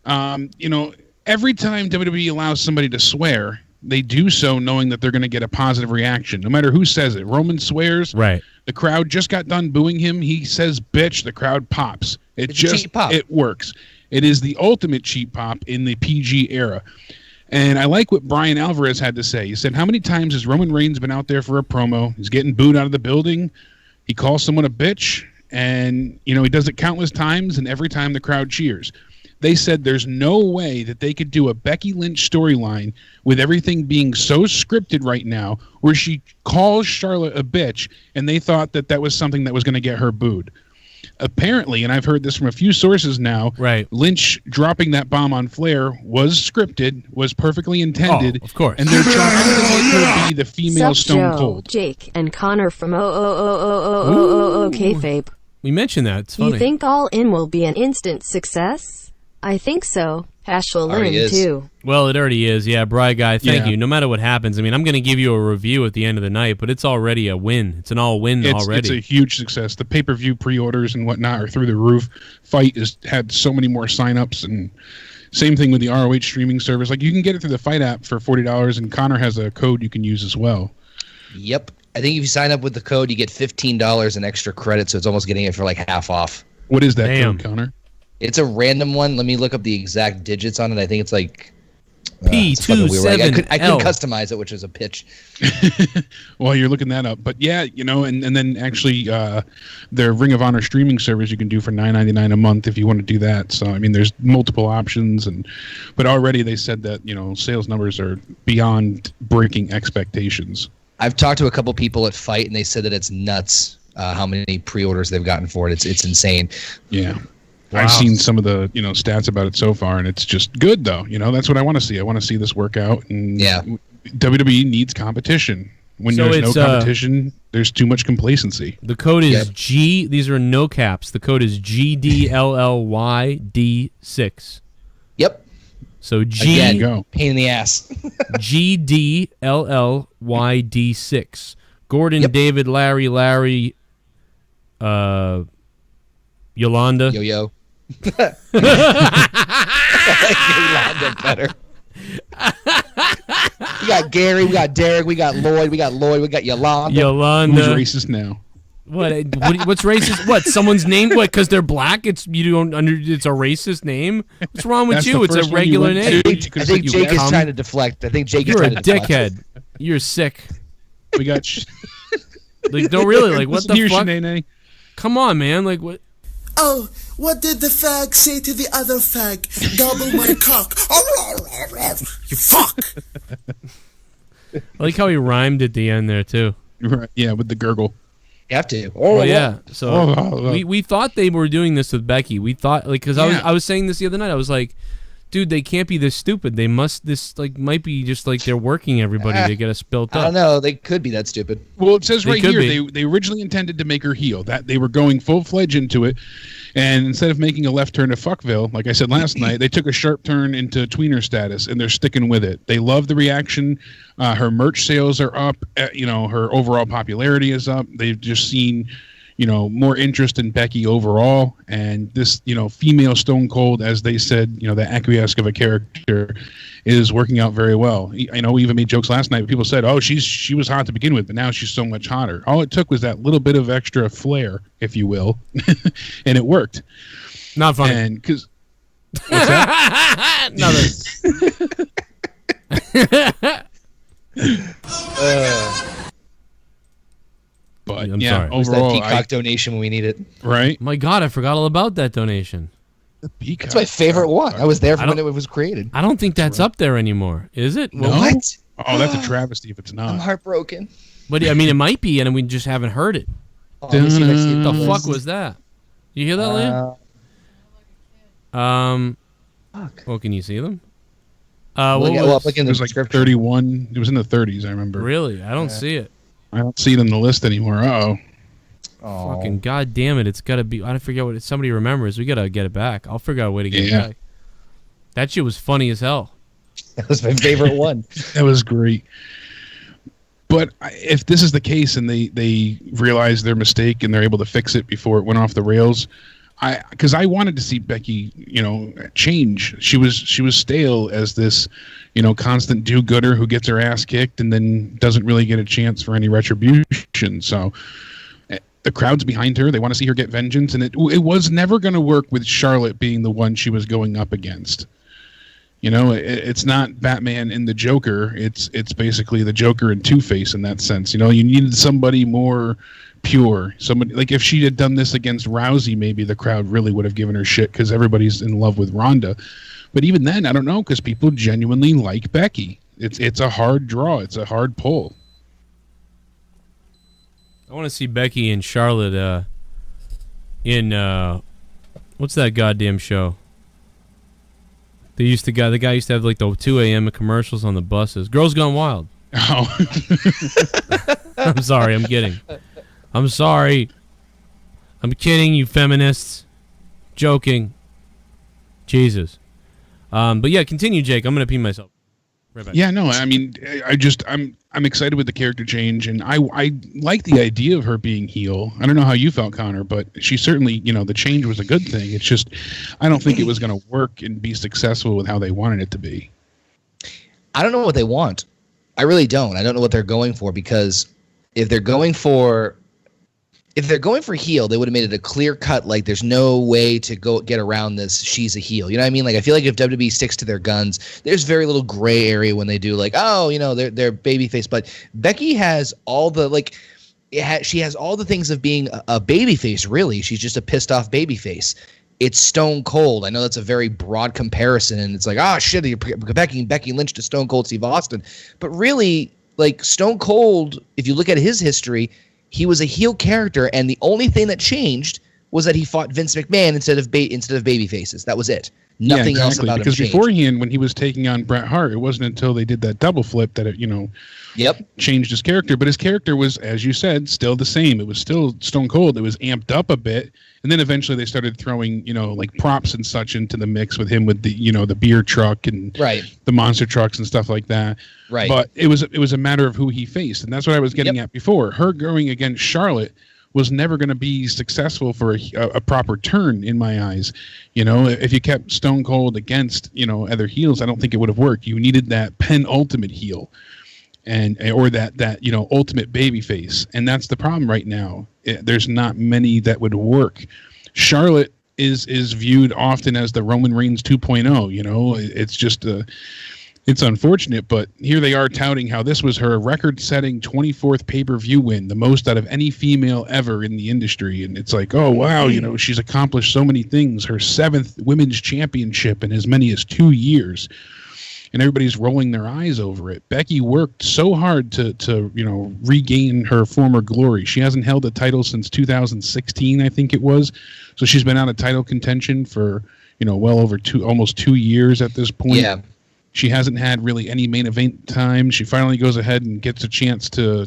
Every time WWE allows somebody to swear, they do so knowing that they're going to get a positive reaction, no matter who says it. Roman swears. Right. The crowd just got done booing him. He says, "Bitch." The crowd pops. It's a cheap pop. It works. It is the ultimate cheap pop in the PG era. And I like what Brian Alvarez had to say. He said, how many times has Roman Reigns been out there for a promo? He's getting booed out of the building. He calls someone a bitch. And, he does it countless times. And every time the crowd cheers. They said there's no way that they could do a Becky Lynch storyline with everything being so scripted right now where she calls Charlotte a bitch and they thought that that was something that was going to get her booed. Apparently, and I've heard this from a few sources now, right. Lynch dropping that bomb on Flair was scripted, was perfectly intended. Oh, of course. And they're trying to make her be the female Sup, Stone Joe, Cold. Jake, and Connor from Kayfabe. We mentioned that. It's funny. You think All In will be an instant success? I think so. Hash will learn too. Well, it already is. Yeah, Bri Guy, thank Yeah. you. No matter what happens, I mean, I'm going to give you a review at the end of the night, but it's already a win. It's an all-win already. It's a huge success. The pay-per-view pre-orders and whatnot are through the roof. Fight has had so many more sign-ups, and same thing with the ROH streaming service. Like, you can get it through the Fight app for $40, and Connor has a code you can use as well. Yep. I think if you sign up with the code, you get $15 in extra credit, so it's almost getting it for like half off. What is that code, Connor? It's a random one. Let me look up the exact digits on it. I think it's like P27L. I couldn't customize it, which is a pitch. Well, you're looking that up. But yeah, and then actually their Ring of Honor streaming service you can do for $9.99 a month if you want to do that. So, I mean, there's multiple options. But already they said that, sales numbers are beyond breaking expectations. I've talked to a couple people at Fight, and they said that it's nuts how many pre-orders they've gotten for it. It's insane. Yeah. Wow. I've seen some of the stats about it so far, and it's just good though. That's what I want to see. I want to see this work out. And yeah, WWE needs competition. When So there's no it's, competition, there's too much complacency. The code is G. These are no caps. The code is GDLLYD6. Yep. So G. Again, go. Pain in the ass. GDLLYD6. Gordon, David, Larry, Yolanda. Yo-yo. I like Yolanda better. We got Gary, we got Derek, we got Lloyd, we got Yolanda. Yolanda. Who's racist now? What's racist? What? Someone's name? What? Because they're black? It's a racist name? What's wrong with you? It's a regular name. I think Jake is trying to deflect. You're a dickhead. You're sick. We got. Don't really what the fuck? Shanae. Come on, man. What? Oh, what did the fag say to the other fag? Gobble my cock. You fuck. I like how he rhymed at the end there too. Right. Yeah, with the gurgle. You have to. Well, yeah. So we thought they were doing this with Becky. We thought because I was saying this the other night. I was like, dude, they can't be this stupid. They must. This might be just like they're working everybody to get us built up. I don't know. They could be that stupid. Well, it says right here they originally intended to make her heel. That they were going full-fledged into it, and instead of making a left turn to Fuckville, like I said last night, they took a sharp turn into tweener status, and they're sticking with it. They love the reaction. Her merch sales are up. Her overall popularity is up. They've just seen, more interest in Becky overall, and this, female Stone Cold, as they said, the acquiesce of a character is working out very well. I know we even made jokes last night. People said, "Oh, she was hot to begin with, but now she's so much hotter." All it took was that little bit of extra flair, if you will, and it worked. Not funny. And because what's that? But I'm yeah, sorry. Where's overall, that Peacock donation when we need it? Right? My God, I forgot all about that donation. That's my favorite one. I was there from when it was created. I don't think that's up there anymore, is it? No? What? Oh, that's a travesty if it's not. I'm heartbroken. But I mean, it might be, and we just haven't heard it. Oh, let me see if I see it. What the fuck was that? You hear that, Leah? Fuck. Well, can you see them? It was like 31. It was in the 30s, I remember. Really? I don't see it. I don't see it in the list anymore. Uh-oh. Fucking goddamn it! It's got to be. I forget what somebody remembers. We gotta get it back. I'll figure out a way to get it back. That shit was funny as hell. That was my favorite one. That was great. But if this is the case and they realize their mistake and they're able to fix it before it went off the rails, because I wanted to see Becky, change. She was stale as this, constant do-gooder who gets her ass kicked and then doesn't really get a chance for any retribution. So the crowd's behind her. They want to see her get vengeance, and it was never going to work with Charlotte being the one she was going up against. It's not Batman and the Joker. It's basically the Joker and Two-Face in that sense. You needed somebody more pure. Somebody like if she had done this against Rousey, maybe the crowd really would have given her shit because everybody's in love with Ronda. But even then, I don't know, because people genuinely like Becky. It's a hard draw. It's a hard pull. I want to see Becky and Charlotte in what's that goddamn show? The guy used to have like the 2 a.m. commercials on the buses. Girls Gone Wild. Oh. I'm sorry. I'm kidding. I'm sorry. I'm kidding, you feminists. Joking. Jesus. But yeah, continue, Jake. I'm gonna pee myself. Right back. Yeah, no, I mean, I'm excited with the character change, and I like the idea of her being heel. I don't know how you felt, Connor, but she certainly, the change was a good thing. It's just, I don't think it was going to work and be successful with how they wanted it to be. I don't know what they want. I really don't. I don't know what they're going for, because if they're going for heel, they would have made it a clear cut. Like, there's no way to go get around this. She's a heel. You know what I mean? Like, I feel like if WWE sticks to their guns, there's very little gray area when they do like, they're babyface. But Becky has all the she has all the things of being a babyface. Really, she's just a pissed off babyface. It's Stone Cold. I know that's a very broad comparison, and it's like, shit, you're comparing Becky Lynch to Stone Cold Steve Austin. But really, like, Stone Cold, if you look at his history, he was a heel character, and the only thing that changed was that he fought Vince McMahon instead of baby faces. That was it. Nothing else about because him changed. Beforehand, when he was taking on Bret Hart, it wasn't until they did that double flip that it, changed his character. But his character was, as you said, still the same. It was still Stone Cold. It was amped up a bit, and then eventually they started throwing, like props and such into the mix with him with the, the beer truck and the monster trucks and stuff like that. Right. But it was a matter of who he faced, and that's what I was getting at before. Her going against Charlotte was never going to be successful for a proper turn in my eyes. If you kept Stone Cold against, other heels, I don't think it would have worked. You needed that penultimate heel or that ultimate baby face. And that's the problem right now. There's not many that would work. Charlotte is viewed often as the Roman Reigns 2.0, it's just it's unfortunate, but here they are touting how this was her record-setting 24th pay-per-view win, the most out of any female ever in the industry. And it's like, oh, wow, she's accomplished so many things. Her 7th women's championship in as many as 2 years. And everybody's rolling their eyes over it. Becky worked so hard to regain her former glory. She hasn't held a title since 2016, I think it was. So she's been out of title contention for well over almost 2 years at this point. Yeah. She hasn't had really any main event time. She finally goes ahead and gets a chance to,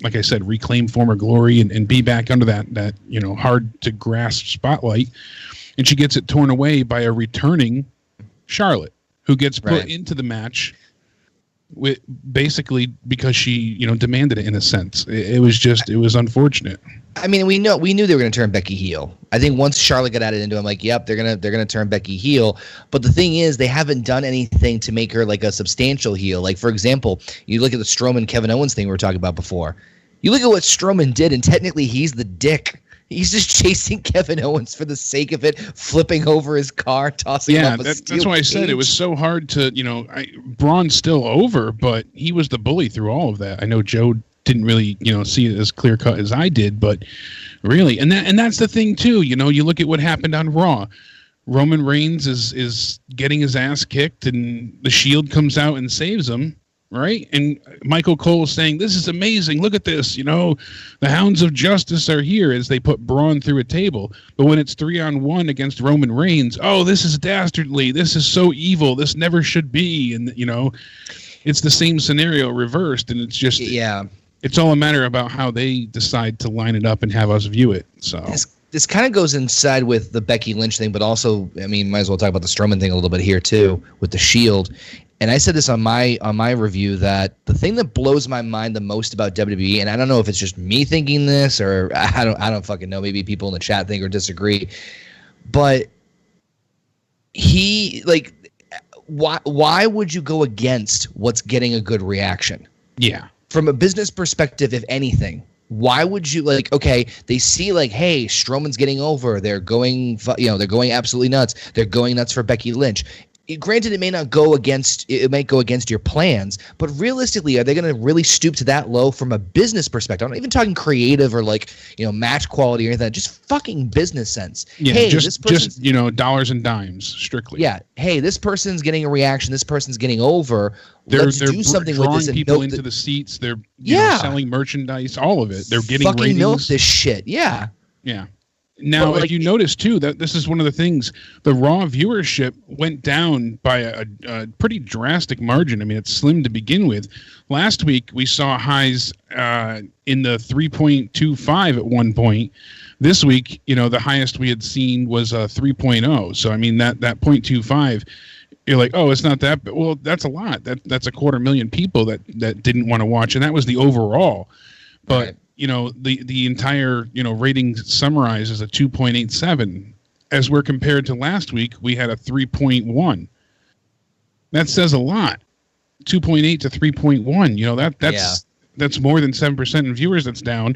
like I said, reclaim former glory and be back under that hard to grasp spotlight. And she gets it torn away by a returning Charlotte, who gets put into the match with basically because she, demanded it in a sense. It was unfortunate. I mean, we knew they were going to turn Becky heel. I think once Charlotte got added into it, I'm like, yep, they're gonna turn Becky heel. But the thing is, they haven't done anything to make her like a substantial heel. Like, for example, you look at the Strowman Kevin Owens thing we were talking about before. You look at what Strowman did, and technically he's the dick. He's just chasing Kevin Owens for the sake of it, flipping over his car, tossing him off a steel that's why I said it was so hard to, Braun's still over, but he was the bully through all of that. I know Joe didn't really, see it as clear cut as I did, but really, and that's the thing too. You look at what happened on Raw. Roman Reigns is getting his ass kicked, and the Shield comes out and saves him. Right? And Michael Cole saying, this is amazing. Look at this. The hounds of justice are here, as they put Braun through a table. But when it's 3-on-1 against Roman Reigns, oh, this is dastardly. This is so evil. This never should be. And, it's the same scenario reversed. And it's just, it's all a matter about how they decide to line it up and have us view it. So this kind of goes inside with the Becky Lynch thing, but also, I mean, might as well talk about the Strowman thing a little bit here too, with the Shield. And I said this on my review, that the thing that blows my mind the most about WWE, and I don't know if it's just me thinking this, or I don't fucking know, maybe people in the chat think or disagree, but why would you go against what's getting a good reaction? Yeah. From a business perspective, if anything, why would you, okay, they see hey, Strowman's getting over, they're going absolutely nuts, they're going nuts for Becky Lynch. Granted, it might go against your plans, but realistically, are they going to really stoop to that low from a business perspective? I'm not even talking creative or match quality or anything. Just fucking business sense. Yeah, hey, just dollars and dimes strictly. Yeah. Hey, this person's getting a reaction. This person's getting over. Let's do something with this. They're drawing people into the seats. They're selling merchandise. All of it. They're getting fucking ratings. Milk this shit. Yeah. Yeah. Now, if you notice, too, that this is one of the things, the Raw viewership went down by a pretty drastic margin. I mean, it's slim to begin with. Last week, we saw highs in the 3.25 at one point. This week, the highest we had seen was 3.0. So, I mean, that 0.25, you're like, oh, it's not that bad. Well, that's a lot. That's 250,000 people that didn't want to watch, and that was the overall. But... Right. The entire, rating summarized as a 2.87. As we're compared to last week, we had a 3.1. That says a lot. 2.8 to 3.1. That's more than 7% in viewers that's down.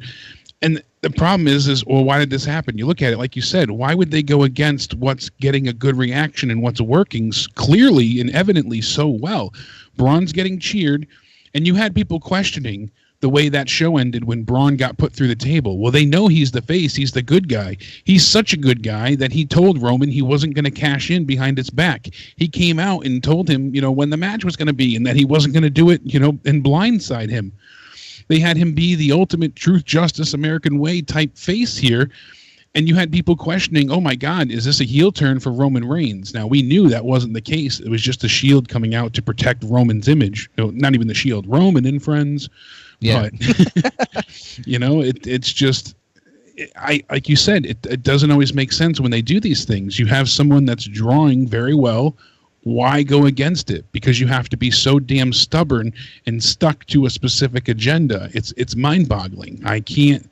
And the problem is, well, why did this happen? You look at it, like you said, why would they go against what's getting a good reaction and what's working clearly and evidently so well? Braun's getting cheered, and you had people questioning the way that show ended when Braun got put through the table. Well, they know he's the face. He's the good guy. He's such a good guy that he told Roman he wasn't going to cash in behind his back. He came out and told him, when the match was going to be, and that he wasn't going to do it, and blindside him. They had him be the ultimate truth, justice, American way type face here. And you had people questioning, oh my God, is this a heel turn for Roman Reigns? Now, we knew that wasn't the case. It was just the Shield coming out to protect Roman's image. Not even the Shield, Roman and friends. Yeah. But, it's just, like you said, it doesn't always make sense when they do these things. You have someone that's drawing very well. Why go against it? Because you have to be so damn stubborn and stuck to a specific agenda. It's mind-boggling. I can't,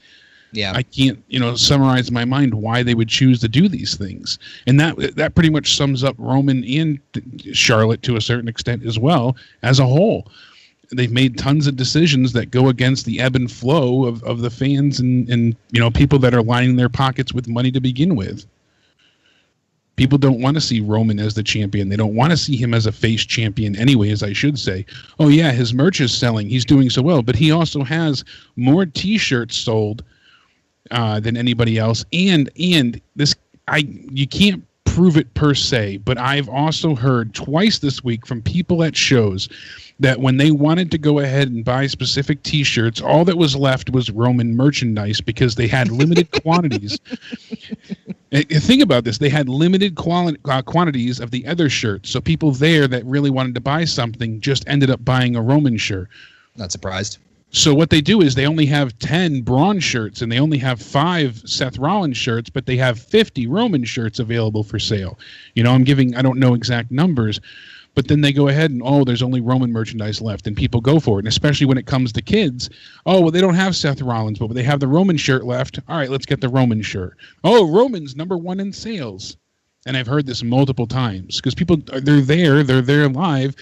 summarize in my mind why they would choose to do these things. And that pretty much sums up Roman and Charlotte to a certain extent as well as a whole. They've made tons of decisions that go against the ebb and flow of the fans and people that are lining their pockets with money to begin with. People don't want to see Roman as the champion. They don't want to see him as a face champion anyway, as I should say. Oh, yeah, his merch is selling. He's doing so well. But he also has more T-shirts sold than anybody else. And this, you can't prove it per se, but I've also heard twice this week from people at shows that when they wanted to go ahead and buy specific T-shirts, all that was left was Roman merchandise because they had limited quantities. Think about this. They had limited quantities of the other shirts, so people there that really wanted to buy something just ended up buying a Roman shirt. Not surprised. So what they do is they only have 10 Braun shirts and they only have 5 Seth Rollins shirts, but they have 50 Roman shirts available for sale. You know, I don't know exact numbers, but then they go ahead and, oh, there's only Roman merchandise left, and people go for it. And especially when it comes to kids, oh, well, they don't have Seth Rollins, but they have the Roman shirt left. All right, let's get the Roman shirt. Oh, Roman's #1 in sales. And I've heard this multiple times because people, they're there live.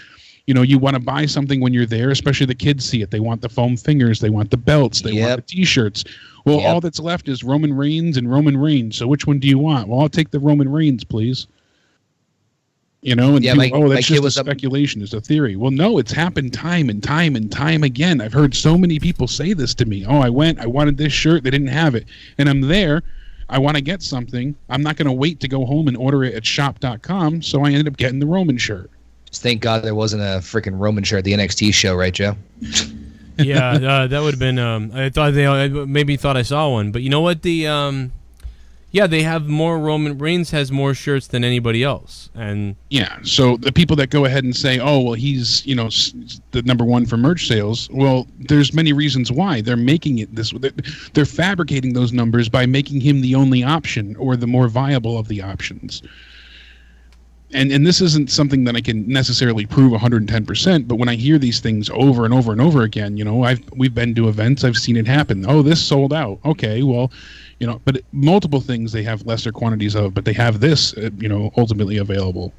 You know, you want to buy something when you're there, especially the kids see it. They want the foam fingers. They want the belts. They want the T-shirts. Well, all that's left is Roman Reigns and Roman Reigns. So which one do you want? Well, I'll take the Roman Reigns, please. You know, and people, that's just a speculation. It's a theory. Well, no, it's happened time and time and time again. I've heard so many people say this to me. Oh, I wanted this shirt. They didn't have it. And I'm there. I want to get something. I'm not going to wait to go home and order it at shop.com. So I ended up getting the Roman shirt. Thank God there wasn't a freaking Roman shirt at the NXT show, right, Joe? Yeah, that would have been. I thought they maybe thought I saw one, but you know what? They have more. Roman Reigns has more shirts than anybody else, and yeah. So the people that go ahead and say, "Oh, well, he's the #1 for merch sales." Well, there's many reasons why they're making it this. They're fabricating those numbers by making him the only option or the more viable of the options. And this isn't something that I can necessarily prove 110%, but when I hear these things over and over and over again, you know, we've been to events, I've seen it happen. Oh, this sold out. Okay, well, you know, but multiple things they have lesser quantities of, but they have this, you know, ultimately available.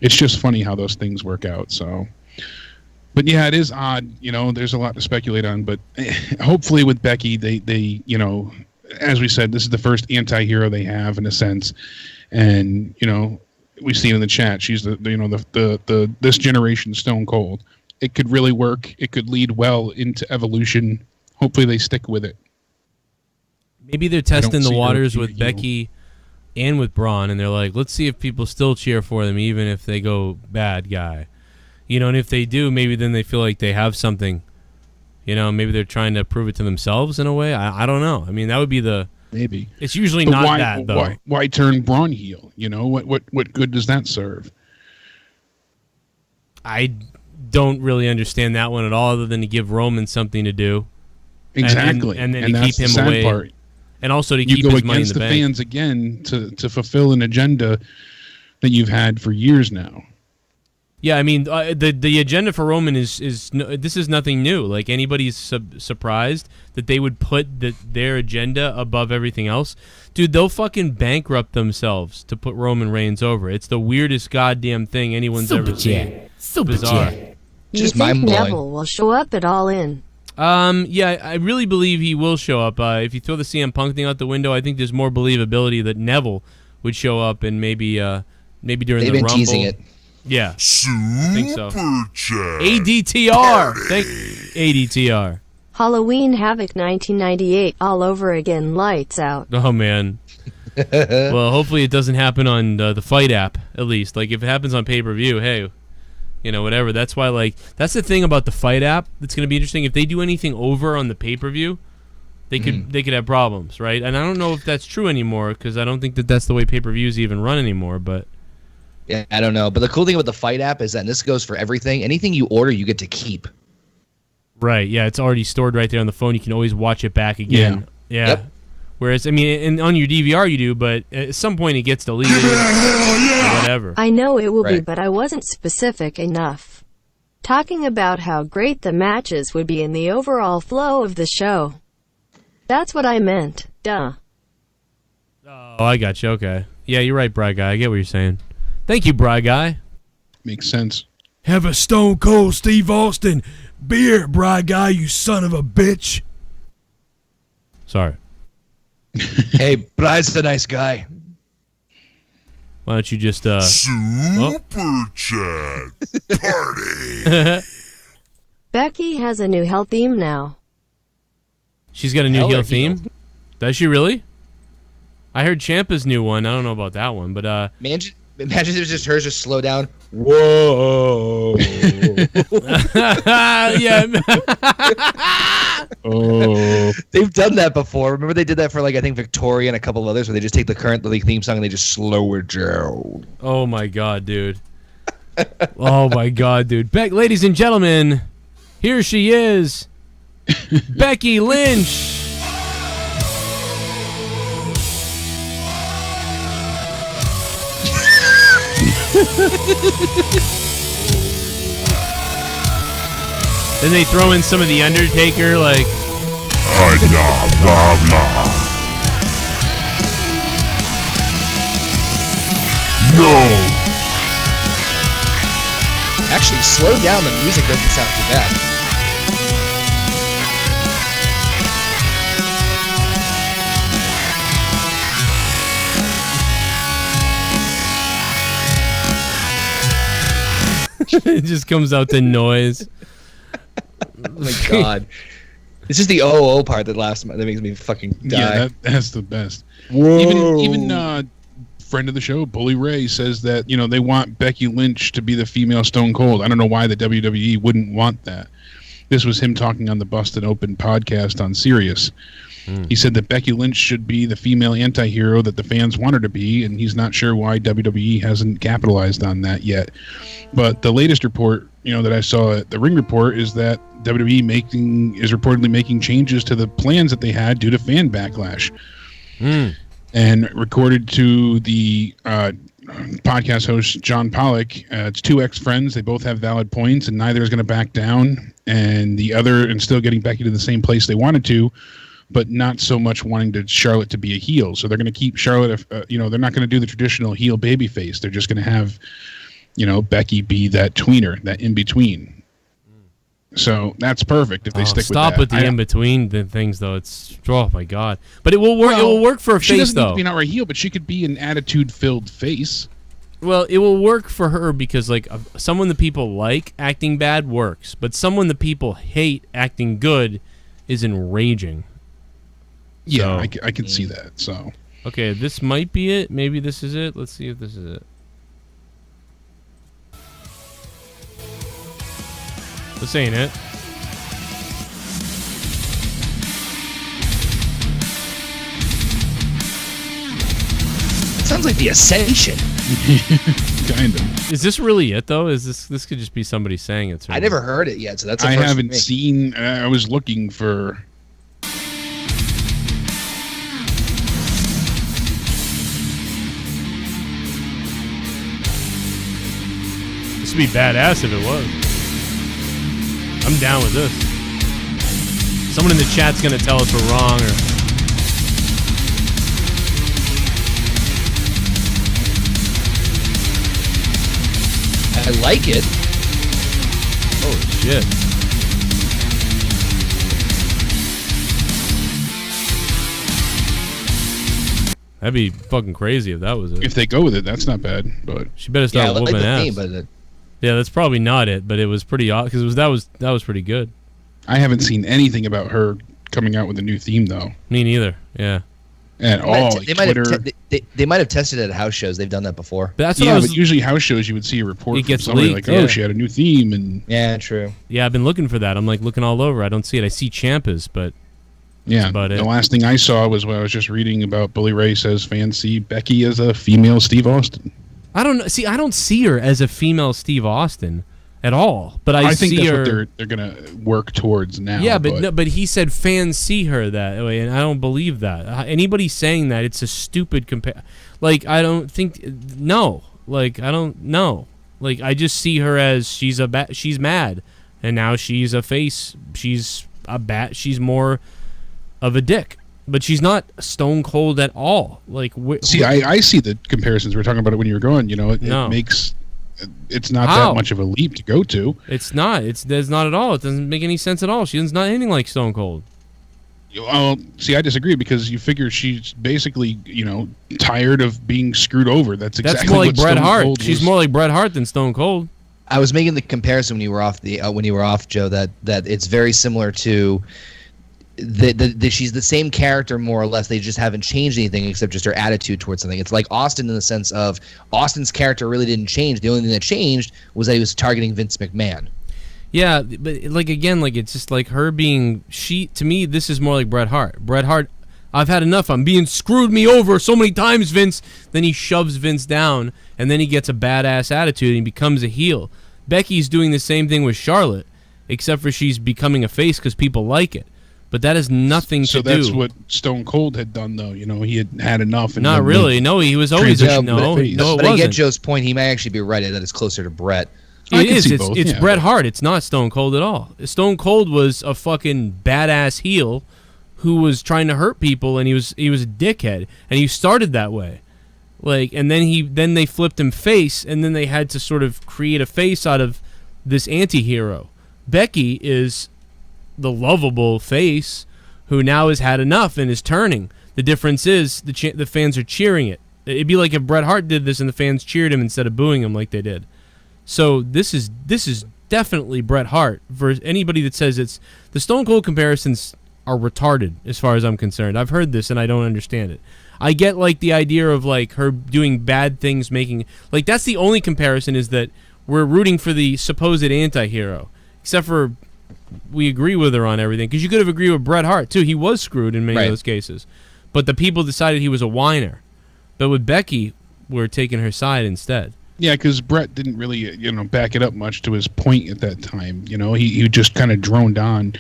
It's just funny how those things work out. So, but yeah, it is odd. You know, there's a lot to speculate on, but hopefully with Becky, they you know, as we said, this is the first anti-hero they have in a sense, and you know. We've seen in the chat, she's the this generation Stone Cold. It could really work. It could lead well into Evolution. Hopefully they stick with it. Maybe they're testing the waters with Becky and with Braun, and they're like, let's see if people still cheer for them even if they go bad guy. You know, and if they do, maybe then they feel like they have something. You know, maybe they're trying to prove it to themselves in a way. I don't know. I mean, that would be the... Maybe it's usually but not that though. Why turn Braun heel? You know what good does that serve? I don't really understand that one at all, other than to give Roman something to do. Exactly, and then to keep him away, part. And also to keep his money in the bank. You go against the fans again to fulfill an agenda that you've had for years now. Yeah, I mean, the agenda for Roman is this is nothing new. Like, anybody's surprised that they would put their agenda above everything else. Dude, they'll fucking bankrupt themselves to put Roman Reigns over. It's the weirdest goddamn thing anyone's ever seen. Super bizarre. You think Neville will show up at All In? Yeah, I really believe he will show up. If you throw the CM Punk thing out the window, I think there's more believability that Neville would show up and maybe during the Rumble. They've been teasing it. Yeah, I think so. ADTR. ADTR. Halloween Havoc 1998 all over again, lights out. Oh, man. Well, hopefully it doesn't happen on the Fight app, at least. Like, if it happens on pay-per-view, hey, you know, whatever. That's why, like, that's the thing about the Fight app that's going to be interesting. If they do anything over on the pay-per-view, they could have problems, right? And I don't know if that's true anymore, because I don't think that's the way pay-per-views even run anymore, but... Yeah, I don't know. But the cool thing about the Fight app is that, and this goes for everything, anything you order, you get to keep. Right, yeah, it's already stored right there on the phone. You can always watch it back again. Yeah. Yep. Whereas, I mean, on your DVR you do, but at some point it gets deleted or whatever. I know it will be, but I wasn't specific enough. Talking about how great the matches would be in the overall flow of the show. That's what I meant. Duh. Oh, I got you. Okay. Yeah, you're right, Bry Guy. I get what you're saying. Thank you, Bry Guy. Makes sense. Have a Stone Cold Steve Austin beer, Bry Guy, you son of a bitch. Sorry. Hey, Bry's a nice guy. Why don't you just Super Chat Party. Becky has a new heel theme now. She's got a new heel theme? Does she really? I heard Ciampa's new one. I don't know about that one, but imagine if it was just hers just slow down. Whoa. Yeah. Oh. They've done that before. Remember they did that for, like, I think Victoria and a couple others, where they just take the current league theme song and they just slow it down. Oh my god, dude. Oh my god, dude. Ladies and gentlemen, here she is, Becky Lynch. Then they throw in some of the Undertaker, like. No. Actually, slow down. The music doesn't sound too bad. It just comes out to noise. Oh my god. It's just the OO part that makes me fucking die. Yeah, that's the best. Whoa. Even friend of the show, Bully Ray, says that, you know, they want Becky Lynch to be the female Stone Cold. I don't know why the WWE wouldn't want that. This was him talking on the Busted Open podcast on Sirius. He said that Becky Lynch should be the female anti-hero that the fans want her to be, and he's not sure why WWE hasn't capitalized on that yet. But the latest report, you know, that I saw at the Ring Report is that WWE is reportedly making changes to the plans that they had due to fan backlash. And recorded to the podcast host John Pollock, it's two ex-friends. They both have valid points, and neither is going to back down. And the other, and still getting Becky to the same place they wanted to, but not so much wanting Charlotte to be a heel. So they're going to keep Charlotte, you know, they're not going to do the traditional heel baby face. They're just going to have, you know, Becky be that tweener, that in-between. So that's perfect if they stick with that. Stop with the in-between things, though. It's, oh my god. But it will work. Well, it will work for a face, though. She doesn't need to be an outright heel, but she could be an attitude-filled face. Well, it will work for her because, like, someone the people like acting bad works, but someone the people hate acting good is enraging. Yeah, So, I can see that. So okay, this might be it. Maybe this is it. Let's see if this is it. This ain't it. It sounds like the Ascension. Kind of. Is this really it, though? Is this could just be somebody saying it? I never heard it yet, so that's. I haven't seen. I was looking for. This would be badass if it was. I'm down with this. Someone in the chat's gonna tell us we're wrong, or I like it. Holy shit. That'd be fucking crazy if that was it. If they go with it, that's not bad. But she better start whooping ass. Theme, but yeah, that's probably not it, but it was pretty odd because that was pretty good. I haven't seen anything about her coming out with a new theme, though. Me neither. Yeah. At all. They might have tested it at house shows. They've done that before. That's what but usually house shows you would see a report from somebody leaked, like, oh, she had a new theme, and yeah, true. Yeah, I've been looking for that. I'm like looking all over. I don't see it. I see Ciampa's, but yeah, that's about it. The last thing I saw was when I was just reading about Bully Ray says fans see Becky as a female Steve Austin. I don't know. See, I don't see her as a female Steve Austin at all. But I think see that's her. What they're gonna work towards now. Yeah, but he said fans see her that way, and I don't believe that. Anybody saying that, it's a stupid compare. Like, I don't think no. Like, I don't know. Like, I just see her as she's mad, and now she's a face. She's a bat. She's more of a dick. But she's not stone cold at all. Like, I see the comparisons. We were talking about it when you were going. You know, it makes. It's not that much of a leap to go to. It's not. It's not at all. It doesn't make any sense at all. She's not anything like Stone Cold. Well, see, I disagree because you figure she's basically, you know, tired of being screwed over. That's exactly more like what Bret Stone Hart. Cold She's was. more like Bret Hart than Stone Cold. I was making the comparison when you were off Joe, that it's very similar to. She's the same character more or less. They just haven't changed anything except just her attitude towards something. It's like Austin in the sense of Austin's character really didn't change. The only thing that changed was that he was targeting Vince McMahon. Yeah, but like again, like it's just like her being to me, this is more like Bret Hart. Bret Hart, I've had enough. I'm being screwed me over so many times, Vince. Then he shoves Vince down, and then he gets a badass attitude and he becomes a heel. Becky's doing the same thing with Charlotte, except for she's becoming a face because people like it. But that has nothing to do. So that's what Stone Cold had done, though. You know, he had enough. And not really. No, he was always no. It wasn't. But I get Joe's point. He may actually be right that it's closer to Bret. It is. It's Bret Hart. It's not Stone Cold at all. Stone Cold was a fucking badass heel who was trying to hurt people, and he was a dickhead, and he started that way. Like, and then they flipped him face, and then they had to sort of create a face out of this anti-hero. Becky is the lovable face who now has had enough and is turning. The difference is the fans are cheering it. It'd be like if Bret Hart did this and the fans cheered him instead of booing him like they did. So this is definitely Bret Hart. For anybody that says it's the Stone Cold comparisons are retarded as far as I'm concerned. I've heard this and I don't understand it. I get like the idea of like her doing bad things, making like that's the only comparison is that we're rooting for the supposed anti-hero, except for we agree with her on everything because you could have agreed with Bret Hart too. He was screwed in many of those cases, but the people decided he was a whiner. But with Becky, we're taking her side instead. Yeah, because Bret didn't really, back it up much to his point at that time. You know, he just kind of droned on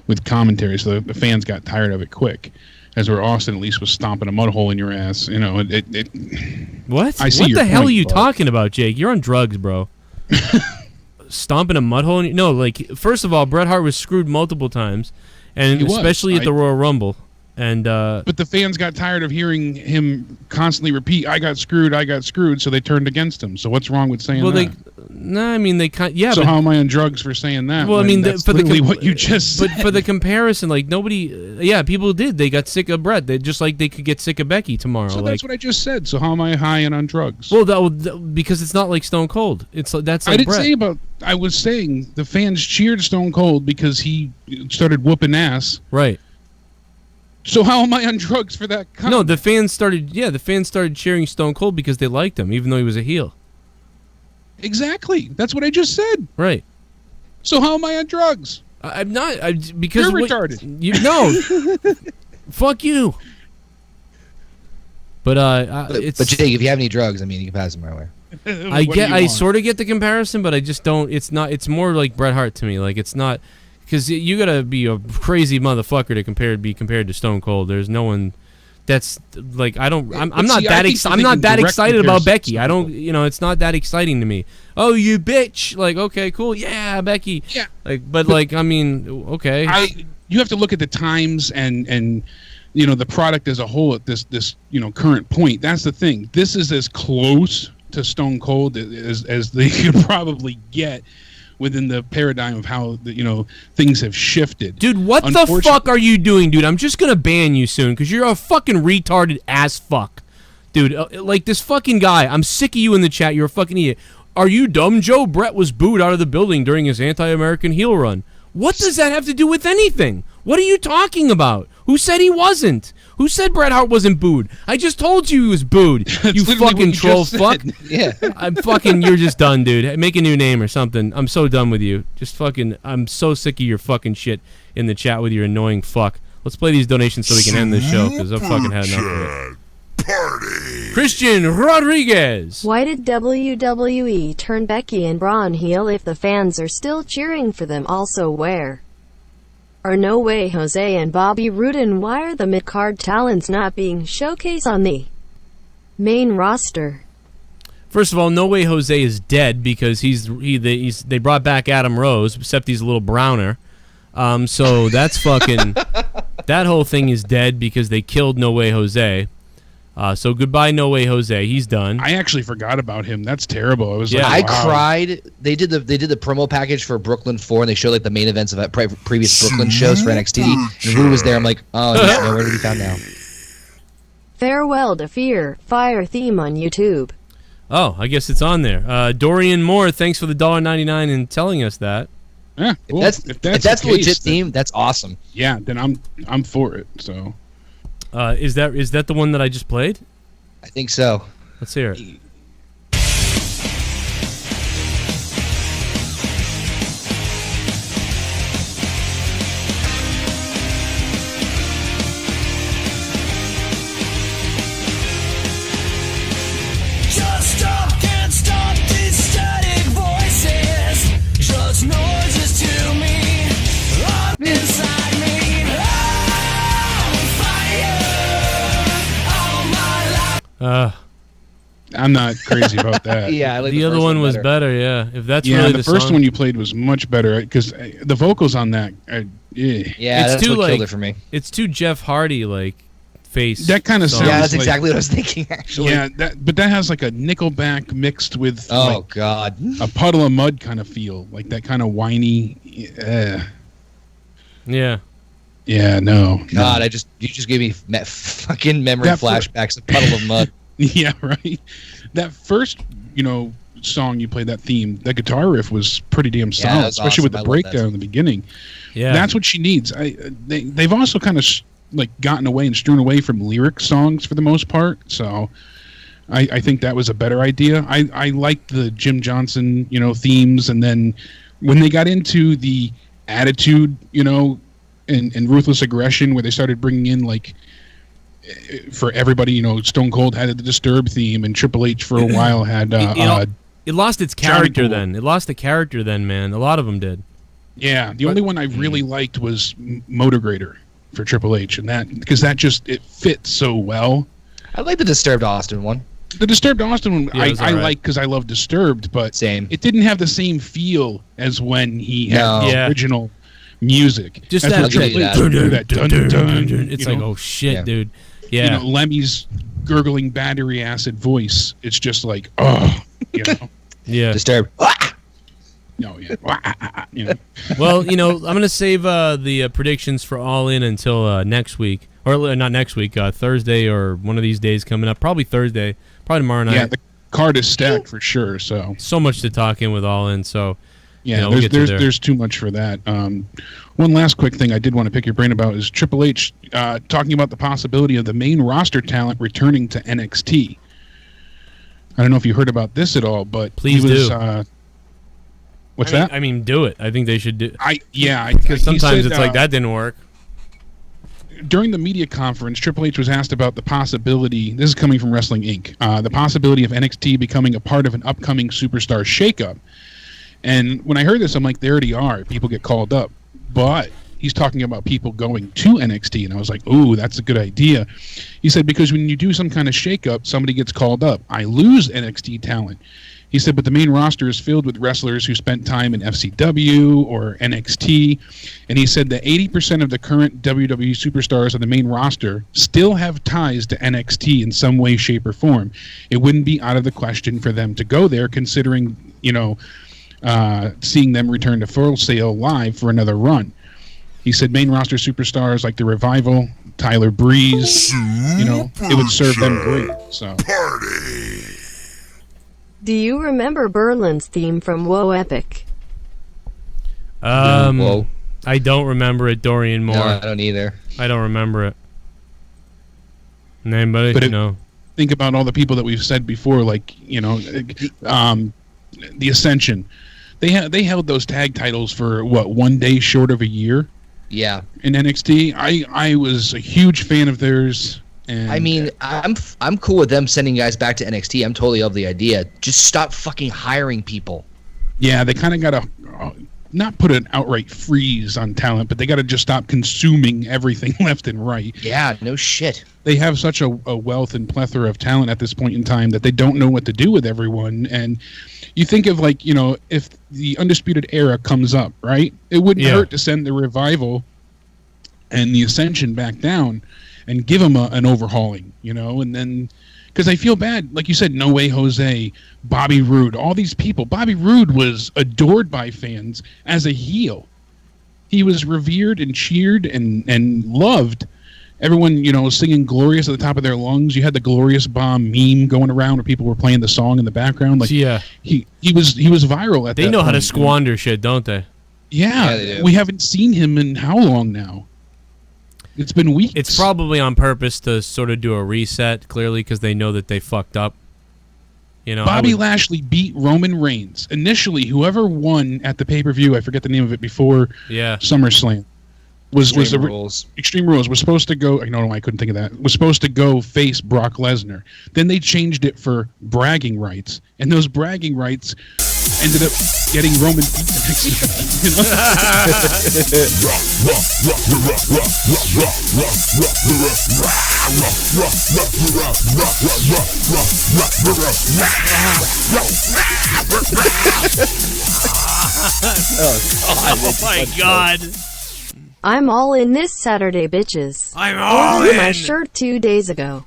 with commentary, so the fans got tired of it quick. As where Austin at least was stomping a mud hole in your ass. You know, What? I see what your the hell point, are you but- talking about, Jake? You're on drugs, bro. Stomping a mud hole? No, like, first of all, Bret Hart was screwed multiple times, and He was. especially at the Royal Rumble. And But the fans got tired of hearing him constantly repeat, I got screwed, so they turned against him. So what's wrong with saying that? I mean, they yeah. So but, how am I on drugs for saying that? well, I mean, that's for literally what you just said. But for the comparison, like, nobody, people did. They got sick of Bret. They just like they could get sick of Becky tomorrow. So like, that's what I just said. So how am I high and on drugs? Well, because it's not like Stone Cold. It's that's like I didn't Bret. say about. I was saying the fans cheered Stone Cold because he started whooping ass. Right. So how am I on drugs for that? No, the fans started. Yeah, the fans started cheering Stone Cold because they liked him, even though he was a heel. Exactly. That's what I just said. Right. So how am I on drugs? I'm not. Because You're retarded. No. Fuck you. But it's. But Jake, if you have any drugs, I mean, you can pass them my way. I sort of get the comparison, but I just don't. It's not. It's more like Bret Hart to me. Like it's not. Because you gotta be a crazy motherfucker to be compared to Stone Cold. There's no one that's like I don't. I'm not that excited. I'm not that excited about Becky. I don't. It's not that exciting to me. Oh, you bitch! Like okay, cool, yeah, Becky. Yeah. Like, but like I mean, okay. You have to look at the times and the product as a whole at this current point. That's the thing. This is as close to Stone Cold as they could probably get within the paradigm of how things have shifted. Dude, what the fuck are you doing, dude? I'm just gonna ban you soon because you're a fucking retarded ass fuck. Dude, like this fucking guy, I'm sick of you in the chat, you're a fucking idiot. Are you dumb, Joe? Bret was booed out of the building during his anti-American heel run. What does that have to do with anything? What are you talking about? Who said he wasn't? Who said Bret Hart wasn't booed? I just told you he was booed. You fucking troll fuck. Yeah. You're just done, dude. Make a new name or something. I'm so done with you. I'm so sick of your fucking shit in the chat with your annoying fuck. Let's play these donations so we can end this show because I've fucking had enough of it. Christian Rodriguez. Why did WWE turn Becky and Braun heel if the fans are still cheering for them? Also, where are No Way Jose and Bobby Roode, and why are the mid-card talents not being showcased on the main roster? First of all, No Way Jose is dead because they brought back Adam Rose, except he's a little browner. So that's fucking that whole thing is dead because they killed No Way Jose. So goodbye, No Way Jose. He's done. I actually forgot about him. That's terrible. I cried. They did the promo package for Brooklyn 4, and they showed like the main events of previous Brooklyn shows for NXT. And Roode was there. I'm like, oh, he's nowhere to be found now. Farewell to Fear Fire theme on YouTube. Oh, I guess it's on there. Dorian Moore, thanks for the $1.99 and telling us that. Yeah, cool. If that's the legit theme, that's awesome. Yeah, then I'm for it. So. Is that the one that I just played? I think so. Let's hear it. I'm not crazy about that. Yeah, I like the other one was better. Yeah, if that's yeah, really the first one you played was much better because the vocals on that. Yeah, that's what killed it for me. It's too Jeff Hardy like face. That kind of sounds. Yeah, that's like, exactly what I was thinking. Actually, yeah, but that has like a Nickelback mixed with god, a Puddle of Mud kind of feel, like that kind of whiny. Yeah. Yeah, no. God, you just gave me fucking memory flashbacks of Puddle of Mud. Yeah, right. That first, song you played, that theme, that guitar riff was pretty damn solid, especially with the breakdown in the beginning. Yeah, that's what she needs. They've also kind of gotten away and strewn away from lyric songs for the most part. So I think that was a better idea. I liked the Jim Johnson, themes, and then when they got into the attitude, and ruthless aggression, where they started bringing in like. For everybody, Stone Cold had the Disturbed theme, and Triple H for a while had. It lost its character then. It lost the character then, man. A lot of them did. Yeah, the only one I really liked was Motogrator for Triple H, and because that just it fits so well. I like the Disturbed Austin one. The Disturbed Austin one I right. like because I love Disturbed, but same. It didn't have the same feel as when he had the original music. Just that it's like, oh shit, dude. Yeah, Lemmy's gurgling battery acid voice. It's just like, yeah, Disturbed. No, yeah. Well, I'm gonna save the predictions for All In until next week, or not next week, Thursday or one of these days coming up. Probably Thursday, probably tomorrow night. Yeah, the card is stacked for sure. So much to talk in with All In. So yeah, there's too much for that. One last quick thing I did want to pick your brain about is Triple H talking about the possibility of the main roster talent returning to NXT. I don't know if you heard about this at all, but please do. What's that? I mean, do it. I think they should do. Because sometimes it's like that didn't work. During the media conference, Triple H was asked about the possibility. This is coming from Wrestling Inc. The possibility of NXT becoming a part of an upcoming superstar shakeup. And when I heard this, I'm like, they already are. People get called up. But he's talking about people going to NXT, and I was like, ooh, that's a good idea. He said, because when you do some kind of shakeup, somebody gets called up. I lose NXT talent. He said, but the main roster is filled with wrestlers who spent time in FCW or NXT. And he said that 80% of the current WWE superstars on the main roster still have ties to NXT in some way, shape, or form. It wouldn't be out of the question for them to go there, considering, seeing them return to Full Sail live for another run. He said main roster superstars like the Revival, Tyler Breeze, it would serve them great. So party. Do you remember Berlin's theme from Whoa Epic? Whoa. I don't remember it, Dorian Moore. No, I don't either. I don't remember it. Anybody? But think about all the people that we've said before, like, the Ascension. They held those tag titles for, 1 day short of a year? Yeah. In NXT. I was a huge fan of theirs. And I mean, I'm cool with them sending guys back to NXT. I'm totally of the idea. Just stop fucking hiring people. Yeah, they kind of got to not put an outright freeze on talent, but they got to just stop consuming everything left and right. Yeah, no shit. They have such a wealth and plethora of talent at this point in time that they don't know what to do with everyone. And you think of, like, if the Undisputed Era comes up, right? It wouldn't hurt to send the Revival and the Ascension back down and give them an overhauling, and then, because I feel bad, like you said, No Way Jose, Bobby Roode, all these people. Bobby Roode was adored by fans as a heel. He was revered and cheered and loved. Everyone, was singing Glorious at the top of their lungs. You had the Glorious Bomb meme going around where people were playing the song in the background. Like, yeah, he was viral at that They know point. how to squander shit, don't they? Yeah, they do. We haven't seen him in how long now? It's been weeks. It's probably on purpose to sort of do a reset, clearly, because they know that they fucked up. Bobby Lashley beat Roman Reigns. Initially, whoever won at the pay-per-view, I forget the name of it, before SummerSlam, Extreme Rules was supposed to go. No, I couldn't think of that. Was supposed to go face Brock Lesnar. Then they changed it for bragging rights, and those bragging rights ended up getting Roman beat the next Oh my God. I'm all in this Saturday, bitches. I'm all Ordered in. my shirt 2 days ago.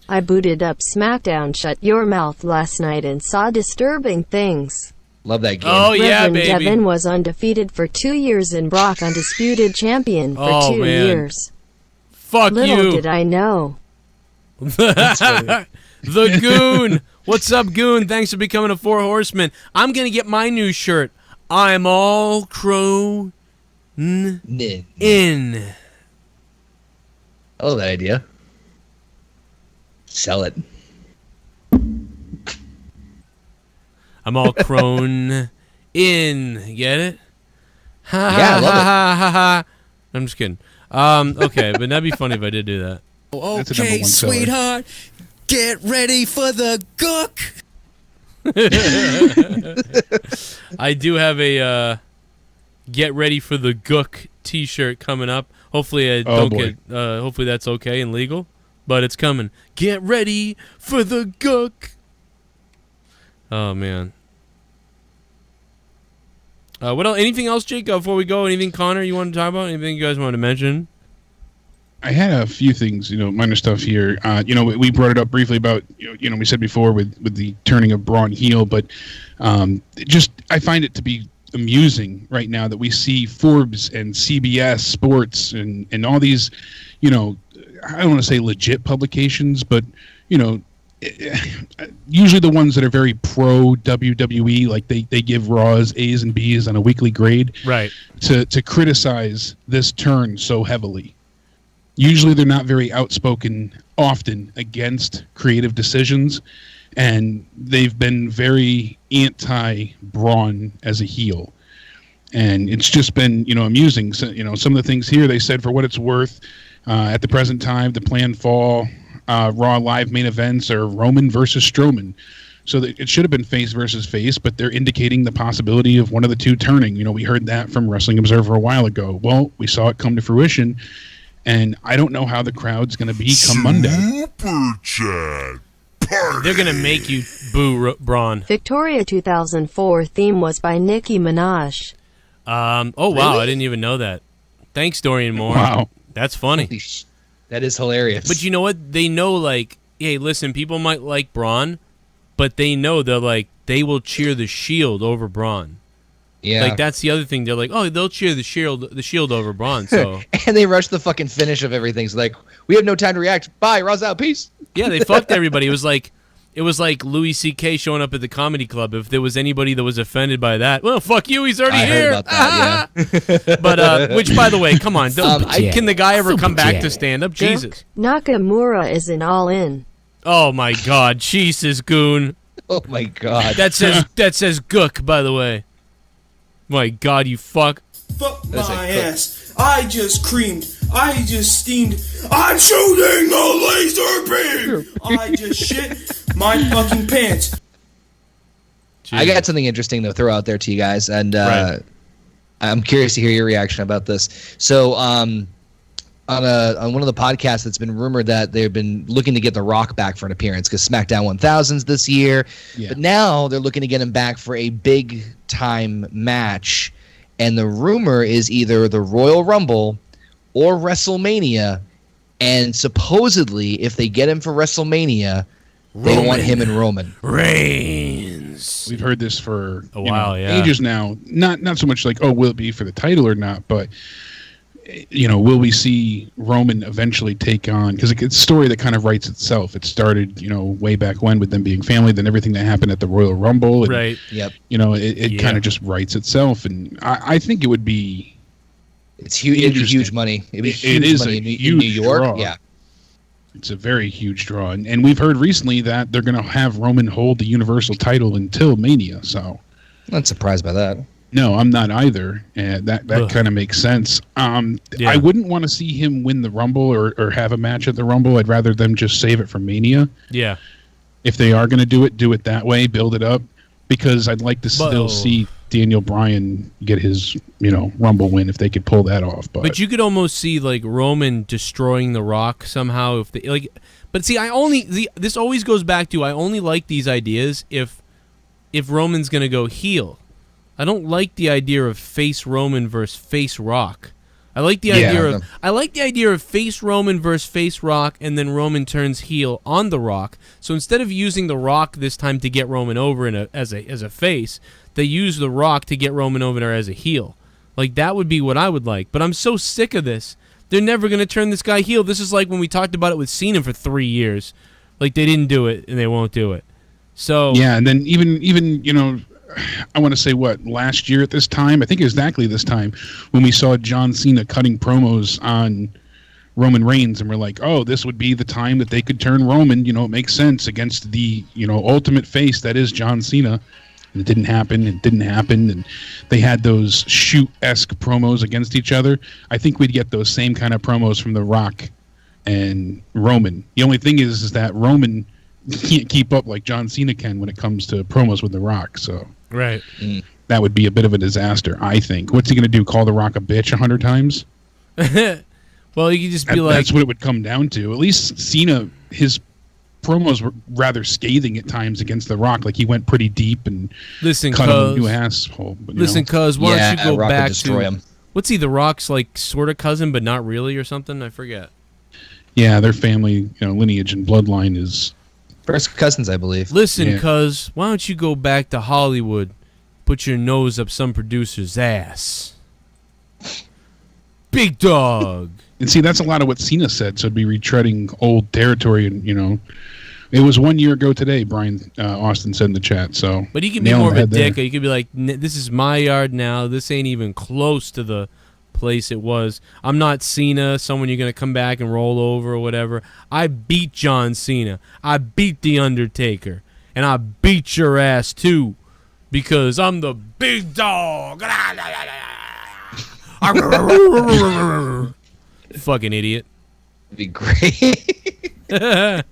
I booted up Smackdown Shut Your Mouth last night and saw disturbing things. Love that game. Oh, yeah, Reverend baby. Devin was undefeated for 2 years and Brock undisputed champion for Oh, 2 man. years. Fuck Little you. did I know. The Goon. What's up, Goon? Thanks for becoming a 4 Horseman. I'm going to get my new shirt. I'm all crow in. I love that idea. Sell it. I'm all crone in. Get it? Ha, Yeah, I love it. ha, ha, ha. I'm just kidding. Okay, but that'd be funny if I did do that. That's a number Okay, one seller. sweetheart, get ready for the gook. I do have a get ready for the gook t-shirt coming up. Hopefully I don't boy. get hopefully that's okay and legal, but it's coming. Get ready for the gook. Oh man. What else? Anything else, Jake? Before we go, anything, Connor, you want to talk about? Anything you guys want to mention? I had a few things, minor stuff here. We brought it up briefly about, we said before with the turning of Braun heel, but I find it to be amusing right now that we see Forbes and CBS Sports and all these, I don't want to say legit publications, but, usually the ones that are very pro WWE, like they give Raws A's and B's on a weekly grade, right? To criticize this turn so heavily. Usually they're not very outspoken often against creative decisions, and they've been very anti-Braun as a heel. And it's just been, amusing. So, some of the things here they said, for what it's worth, at the present time, the planned fall Raw live main events are Roman versus Strowman. So it should have been face versus face, but they're indicating the possibility of one of the two turning. We heard that from Wrestling Observer a while ago. Well, we saw it come to fruition, and I don't know how the crowd's going to be come Monday. Super chat. They're going to make you boo Braun. Victoria 2004 theme was by Nicki Minaj. Oh, wow. Really? I didn't even know that. Thanks, Dorian Moore. Wow. That's funny. That is hilarious. But you know what? They know, like, hey, listen, people might like Braun, but they know they're they will cheer the Shield over Braun. Yeah. Like, that's the other thing. They're like, oh, they'll cheer the Shield over Braun. So And they rush the fucking finish of everything. So we have no time to react. Bye, Raw's out, peace. yeah, they fucked everybody. It was like Louis C.K. showing up at the comedy club. If there was anybody that was offended by that, well, fuck you, he's already I here. heard about that, yeah. But which, by the way, come on, can the guy ever come back to stand up? Jesus. Nakamura isn't all in. Oh my God, Jesus, Goon. Oh my God. That says Gook, by the way. My God, you fuck. Fuck my ass. I just creamed. I just steamed. I'm shooting the laser beam. I just shit my fucking pants. I got something interesting to throw out there to you guys, and I'm curious to hear your reaction about this. So, on one of the podcasts, it's been rumored that they've been looking to get The Rock back for an appearance because SmackDown 1000's this year, but now they're looking to get him back for a big time match, and the rumor is either the Royal Rumble or WrestleMania, and supposedly if they get him for WrestleMania, they want him and Roman Reigns. We've heard this for a while, ages now. Not so much like, oh, will it be for the title or not, but will we see Roman eventually take on? Because it's a story that kind of writes itself. It started, way back when with them being family, then everything that happened at the Royal Rumble. And, right. Yep. It kind of just writes itself, and I think it would be. It's huge. It'd be huge money. It'd be huge money in New York. Draw. Yeah. It's a very huge draw, and we've heard recently that they're going to have Roman hold the Universal title until Mania. So, I'm not surprised by that. No, I'm not either. That kind of makes sense. I wouldn't want to see him win the Rumble or have a match at the Rumble. I'd rather them just save it for Mania. Yeah. If they are going to do it that way, build it up. because I'd like to still see Daniel Bryan get his, Rumble win if they could pull that off. But you could almost see like Roman destroying The Rock somehow if they like. But see, this always goes back to I only like these ideas if Roman's gonna go heel. I don't like the idea of face Roman versus face Rock. I like the idea of face Roman versus face Rock, and then Roman turns heel on The Rock. So instead of using The Rock this time to get Roman over as a face, they use The Rock to get Roman over as a heel. Like that would be what I would like. But I'm so sick of this. They're never going to turn this guy heel. This is like when we talked about it with Cena for 3 years. Like they didn't do it and they won't do it. So yeah, and then even I want to say last year at this time, I think exactly this time, when we saw John Cena cutting promos on Roman Reigns, and we're like, oh, this would be the time that they could turn Roman, it makes sense, against the, ultimate face that is John Cena. And it didn't happen, and they had those shoot-esque promos against each other. I think we'd get those same kind of promos from The Rock and Roman. The only thing is that Roman can't keep up like John Cena can when it comes to promos with The Rock, so... Right. That would be a bit of a disaster, I think. What's he going to do, call The Rock a bitch 100 times? Well, you could just be like... That's what it would come down to. At least Cena, his promos were rather scathing at times against The Rock. Like, he went pretty deep and cut him a new asshole. But, cuz, why don't you go Rock back destroy to... him. What's he, The Rock's, like, sort of cousin, but not really or something? I forget. Yeah, their family, lineage and bloodline is... First cousins, I believe. Listen, cuz, why don't you go back to Hollywood, put your nose up some producer's ass? Big dog. And see, that's a lot of what Cena said, so it'd be retreading old territory. And, it was 1 year ago today, Brian Austin said in the chat. So, but he can be more of a dick. You could be like, this is my yard now. This ain't even close to the place it was. I'm not Cena, someone you're going to come back and roll over or whatever. I beat John Cena. I beat The Undertaker. And I beat your ass, too, because I'm the big dog. Fucking idiot. It'd be great. Oh,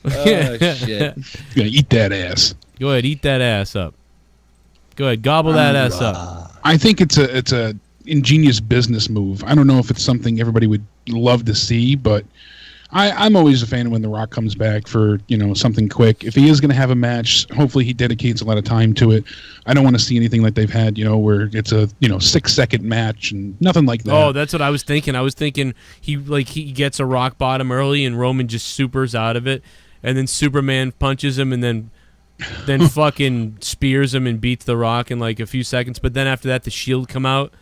shit. You're gonna eat that ass. Go ahead, eat that ass up. Go ahead, gobble that ass up. I think it's a ingenious business move. I don't know if it's something everybody would love to see, but I'm always a fan when The Rock comes back for something quick. If he is going to have a match, hopefully he dedicates a lot of time to it. I don't want to see anything like they've had, where it's a 6-second match and nothing like that. Oh, that's what I was thinking. I was thinking he gets a rock bottom early and Roman just supers out of it, and then Superman punches him and then fucking spears him and beats The Rock in like a few seconds. But then after that, the Shield come out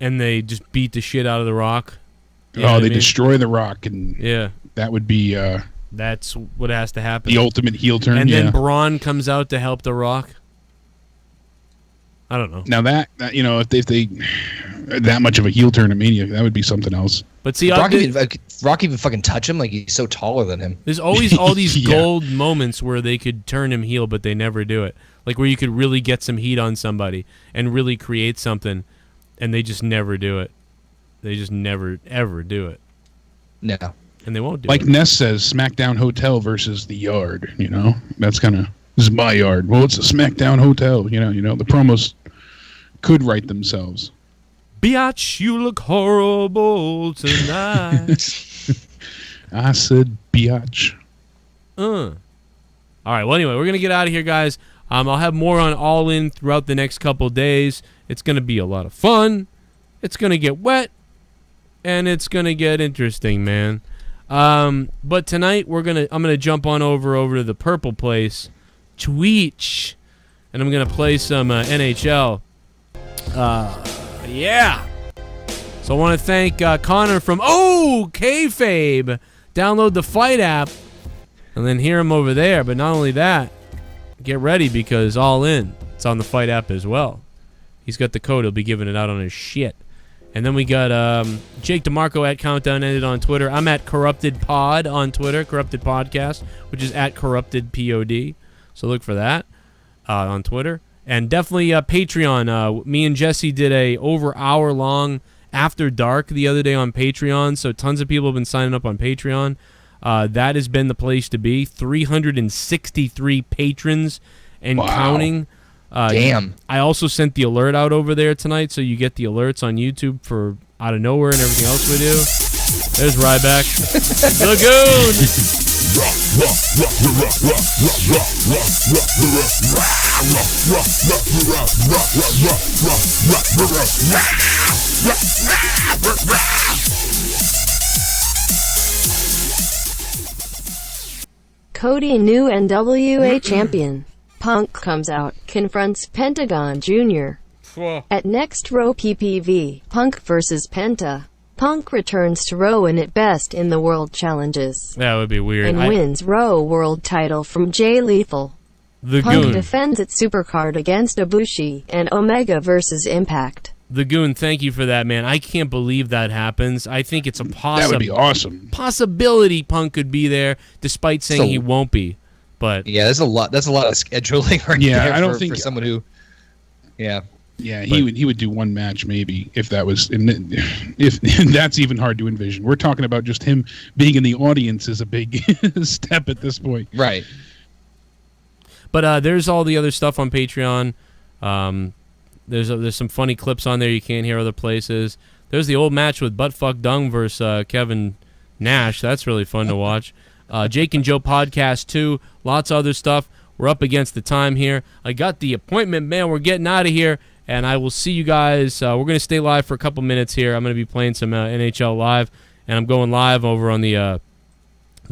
and they just beat the shit out of The Rock. They destroy The Rock, and that would be that's what has to happen. The ultimate heel turn. And then Braun comes out to help The Rock. I don't know. Now that if they that much of a heel turn at Mania, that would be something else. But see, Rock even fucking touch him, like he's so taller than him. There's always all these gold moments where they could turn him heel, but they never do it. Like where you could really get some heat on somebody and really create something, and they just never do it. They just never ever do it. No, and they won't do it. Like Ness says, SmackDown Hotel versus the Yard. That's kind of this is my yard. Well, it's a SmackDown Hotel. The promos could write themselves. Biatch, you look horrible tonight. I said biatch. All right. Well, anyway, we're gonna get out of here, guys. I'll have more on All In throughout the next couple days. It's gonna be a lot of fun. It's gonna get wet, and it's gonna get interesting, man. But tonight I'm gonna jump on over to the Purple Place, Twitch, and I'm gonna play some NHL. Yeah. So I want to thank Connor from Kayfabe. Download the Fight app and then hear him over there. But not only that, get ready because All In, it's on the Fight app as well. He's got the code. He'll be giving it out on his shit. And then we got Jake DeMarco at Countdown Ended on Twitter. I'm at Corrupted Pod on Twitter, Corrupted Podcast, which is at Corrupted POD. So look for that on Twitter. And definitely Patreon. Me and Jesse did a over hour-long After Dark the other day on Patreon, so tons of people have been signing up on Patreon. that has been the place to be. 363 patrons and counting. Damn. I also sent the alert out over there tonight, so you get the alerts on YouTube for Out of Nowhere and everything else we do. There's Ryback. Lagoon! Cody, new NWA champion. Punk comes out, confronts Pentagon Jr. At next Raw PPV, Punk vs. Penta. Punk returns to Raw and at best in the World Challenges. That would be weird. And wins Raw World title from Jay Lethal. The Punk Goon defends its Supercard against Ibushi and Omega vs. Impact. The Goon, thank you for that, man. I can't believe that happens. I think it's a That would be awesome. possibility Punk could be there, despite saying he won't be. But yeah, that's a lot of scheduling right there. I don't think for someone who, yeah, he would do one match maybe if that was, if that's even hard to envision. We're talking about just him being in the audience is a big step at this point, right? But there's all the other stuff on Patreon. There's some funny clips on there you can't hear other places. There's the old match with Buttfuck Dung versus Kevin Nash. That's really fun to watch. Jake and Joe podcast too. Lots of other stuff. We're up against the time here. I got the appointment, man. We're getting out of here, and I will see you guys. We're going to stay live for a couple minutes here. I'm going to be playing some NHL live, and I'm going live over on the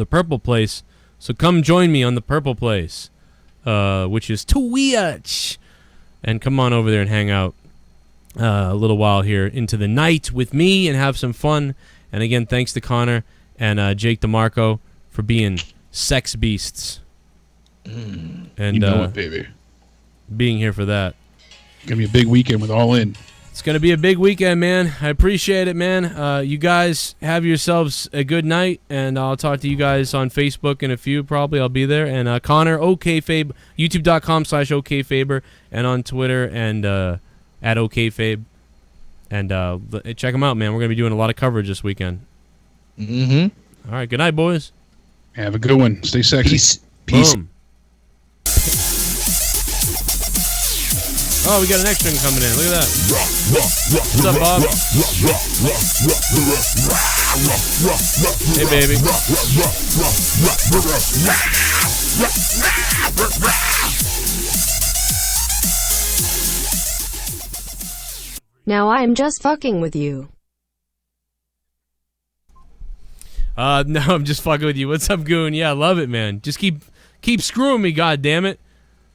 Purple Place. So come join me on the Purple Place, which is Twitch, and come on over there and hang out a little while here into the night with me and have some fun. And again, thanks to Connor and Jake DeMarco for being sex beasts. And you know it, baby. Being here for that. Gonna be a big weekend with All In. It's gonna be a big weekend, man. I appreciate it, man. You guys have yourselves a good night, and I'll talk to you guys on Facebook in a few. Probably I'll be there. And Connor OKFabe, YouTube.com/OKFaber, and on Twitter and at OKFabe. And check them out, man. We're gonna be doing a lot of coverage this weekend. Mm-hmm. All right, good night, boys. Have a good one. Stay sexy. Peace. Boom. Oh, we got an extra one coming in. Look at that. What's up, Bob? Hey, baby. Now I'm just fucking with you. No, I'm just fucking with you. What's up, Goon? Yeah, I love it, man. Just keep screwing me, goddammit.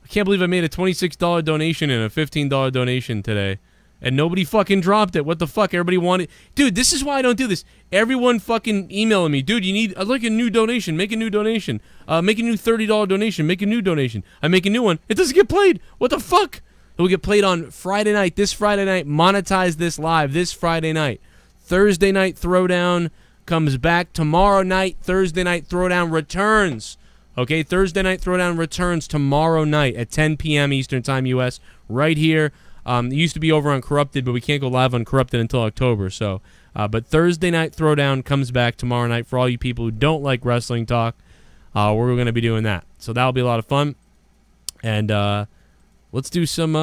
I can't believe I made a $26 donation and a $15 donation today, and nobody fucking dropped it. What the fuck? Everybody wanted... Dude, this is why I don't do this. Everyone fucking emailing me. Dude, I'd like a new donation. Make a new donation. Make a new $30 donation. Make a new donation. I make a new one. It doesn't get played. What the fuck? It will get played on Friday night. This Friday night. Monetize this live this Friday night. Thursday night Throwdown comes back. Tomorrow night, Thursday night Throwdown returns. Okay, Thursday night Throwdown returns tomorrow night at 10 p.m. Eastern Time, U.S. Right here. It used to be over on Corrupted, but we can't go live on Corrupted until October. So, but Thursday night Throwdown comes back tomorrow night for all you people who don't like wrestling talk. We're going to be doing that, so that'll be a lot of fun. And let's do some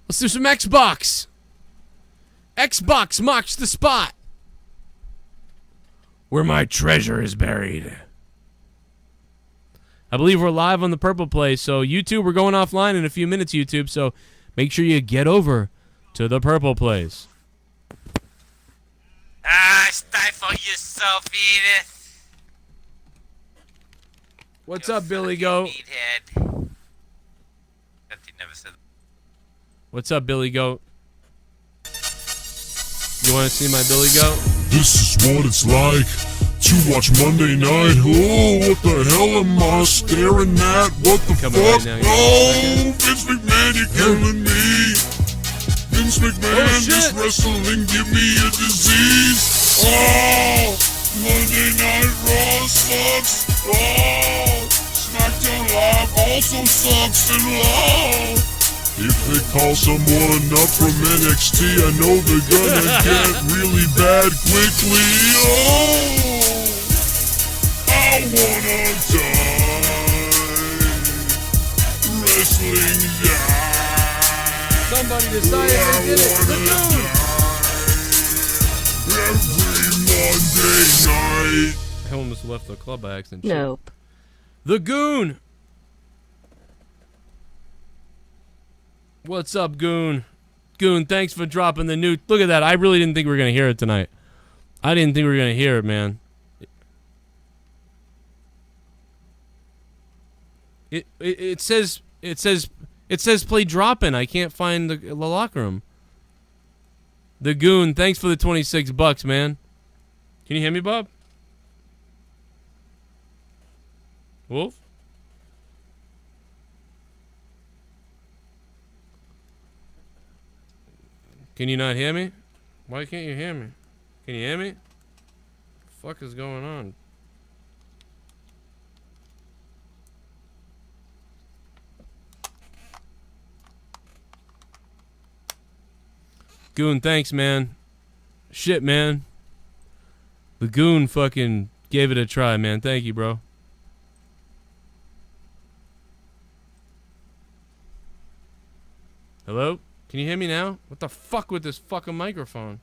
Xbox. Xbox marks the spot where my treasure is buried. I believe we're live on the Purple Place, so YouTube, we're going offline in a few minutes, YouTube, so make sure you get over to the Purple Place. Stifle yourself, Edith. What's up, Billy Goat? What's up, Billy Goat? You want to see my Billy Goat? This is what it's like to watch Monday Night. Oh, what the hell am I staring at? What the fuck? Right now, oh, Vince McMahon, you're killing me. Vince McMahon, this wrestling give me a disease. Oh, Monday Night Raw sucks. Oh, Smackdown Live also sucks. And oh, If they call someone up from NXT, I know they're gonna get really bad quickly. Oh, I wanna die. Wrestling die. Somebody decided they did it. The Goon. Every Monday night. I almost left the club by accident. Nope. The Goon. What's up, Goon? Goon, thanks for dropping the new. Look at that. I really didn't think we were gonna hear it tonight. I didn't think we were gonna hear it, man. It says play drop-in. I can't find the locker room. The Goon, thanks for the $26, man. Can you hear me, Bob? Wolf? Can you not hear me? Why can't you hear me? Can you hear me? What the fuck is going on? Goon, thanks, man. Shit, man. The Goon fucking gave it a try, man. Thank you, bro. Hello? Can you hear me now? What the fuck with this fucking microphone?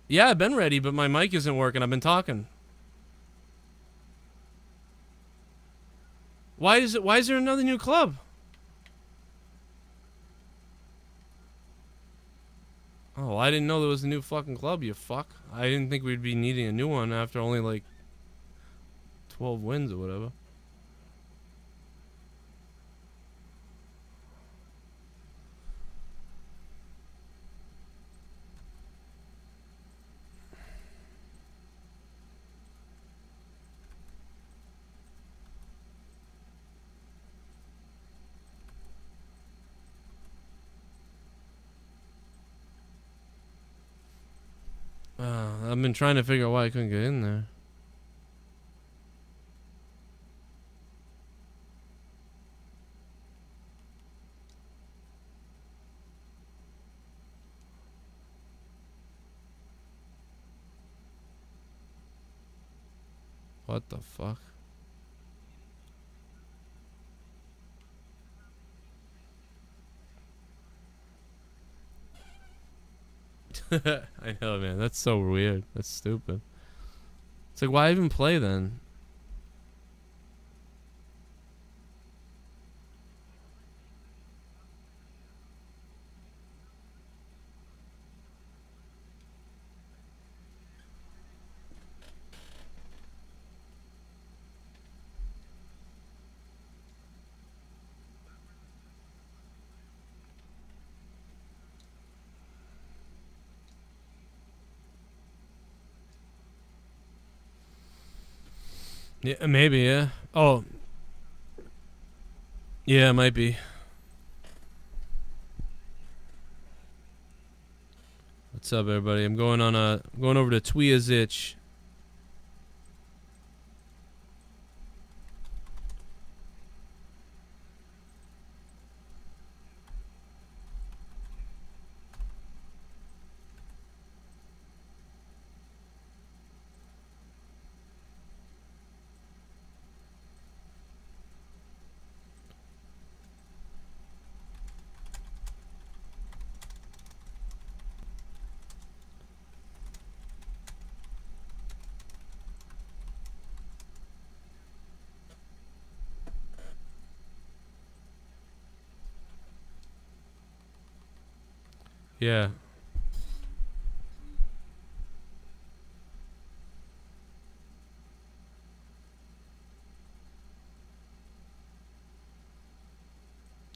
Yeah, I've been ready, but my mic isn't working. I've been talking. Why is there another new club? Oh, I didn't know there was a new fucking club, you fuck. I didn't think we'd be needing a new one after only like 12 wins or whatever. I've been trying to figure out why I couldn't get in there. What the fuck? I know, man. That's so weird. That's stupid. It's like, why even play then? Yeah, maybe, yeah. Oh. Yeah, it might be. What's up, everybody? I'm going over to Tweezitch. Yeah.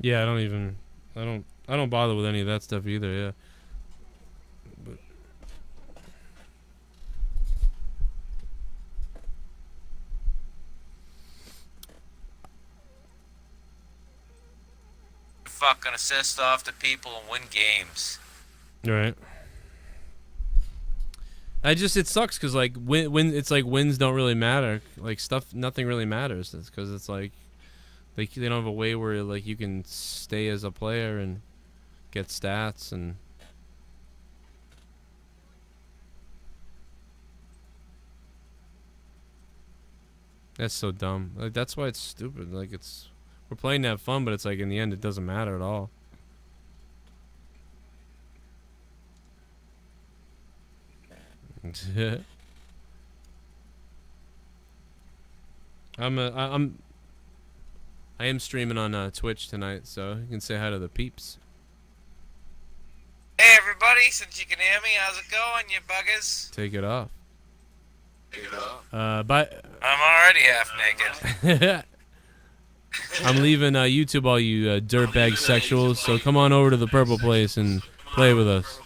Yeah, I don't bother with any of that stuff either, yeah. But fucking assist off to people and win games. Right. It sucks because like when it's like wins don't really matter. Like nothing really matters. It's because it's like they don't have a way where like you can stay as a player and get stats and. That's so dumb. Like that's why it's stupid. Like we're playing to have fun, but it's like in the end it doesn't matter at all. I am streaming on Twitch tonight, so you can say hi to the peeps. Hey everybody, since you can hear me, how's it going, you buggers? Take it off. But I'm already half naked. I'm leaving YouTube, all you dirtbag sexuals. So come on over to the purple place and play with us.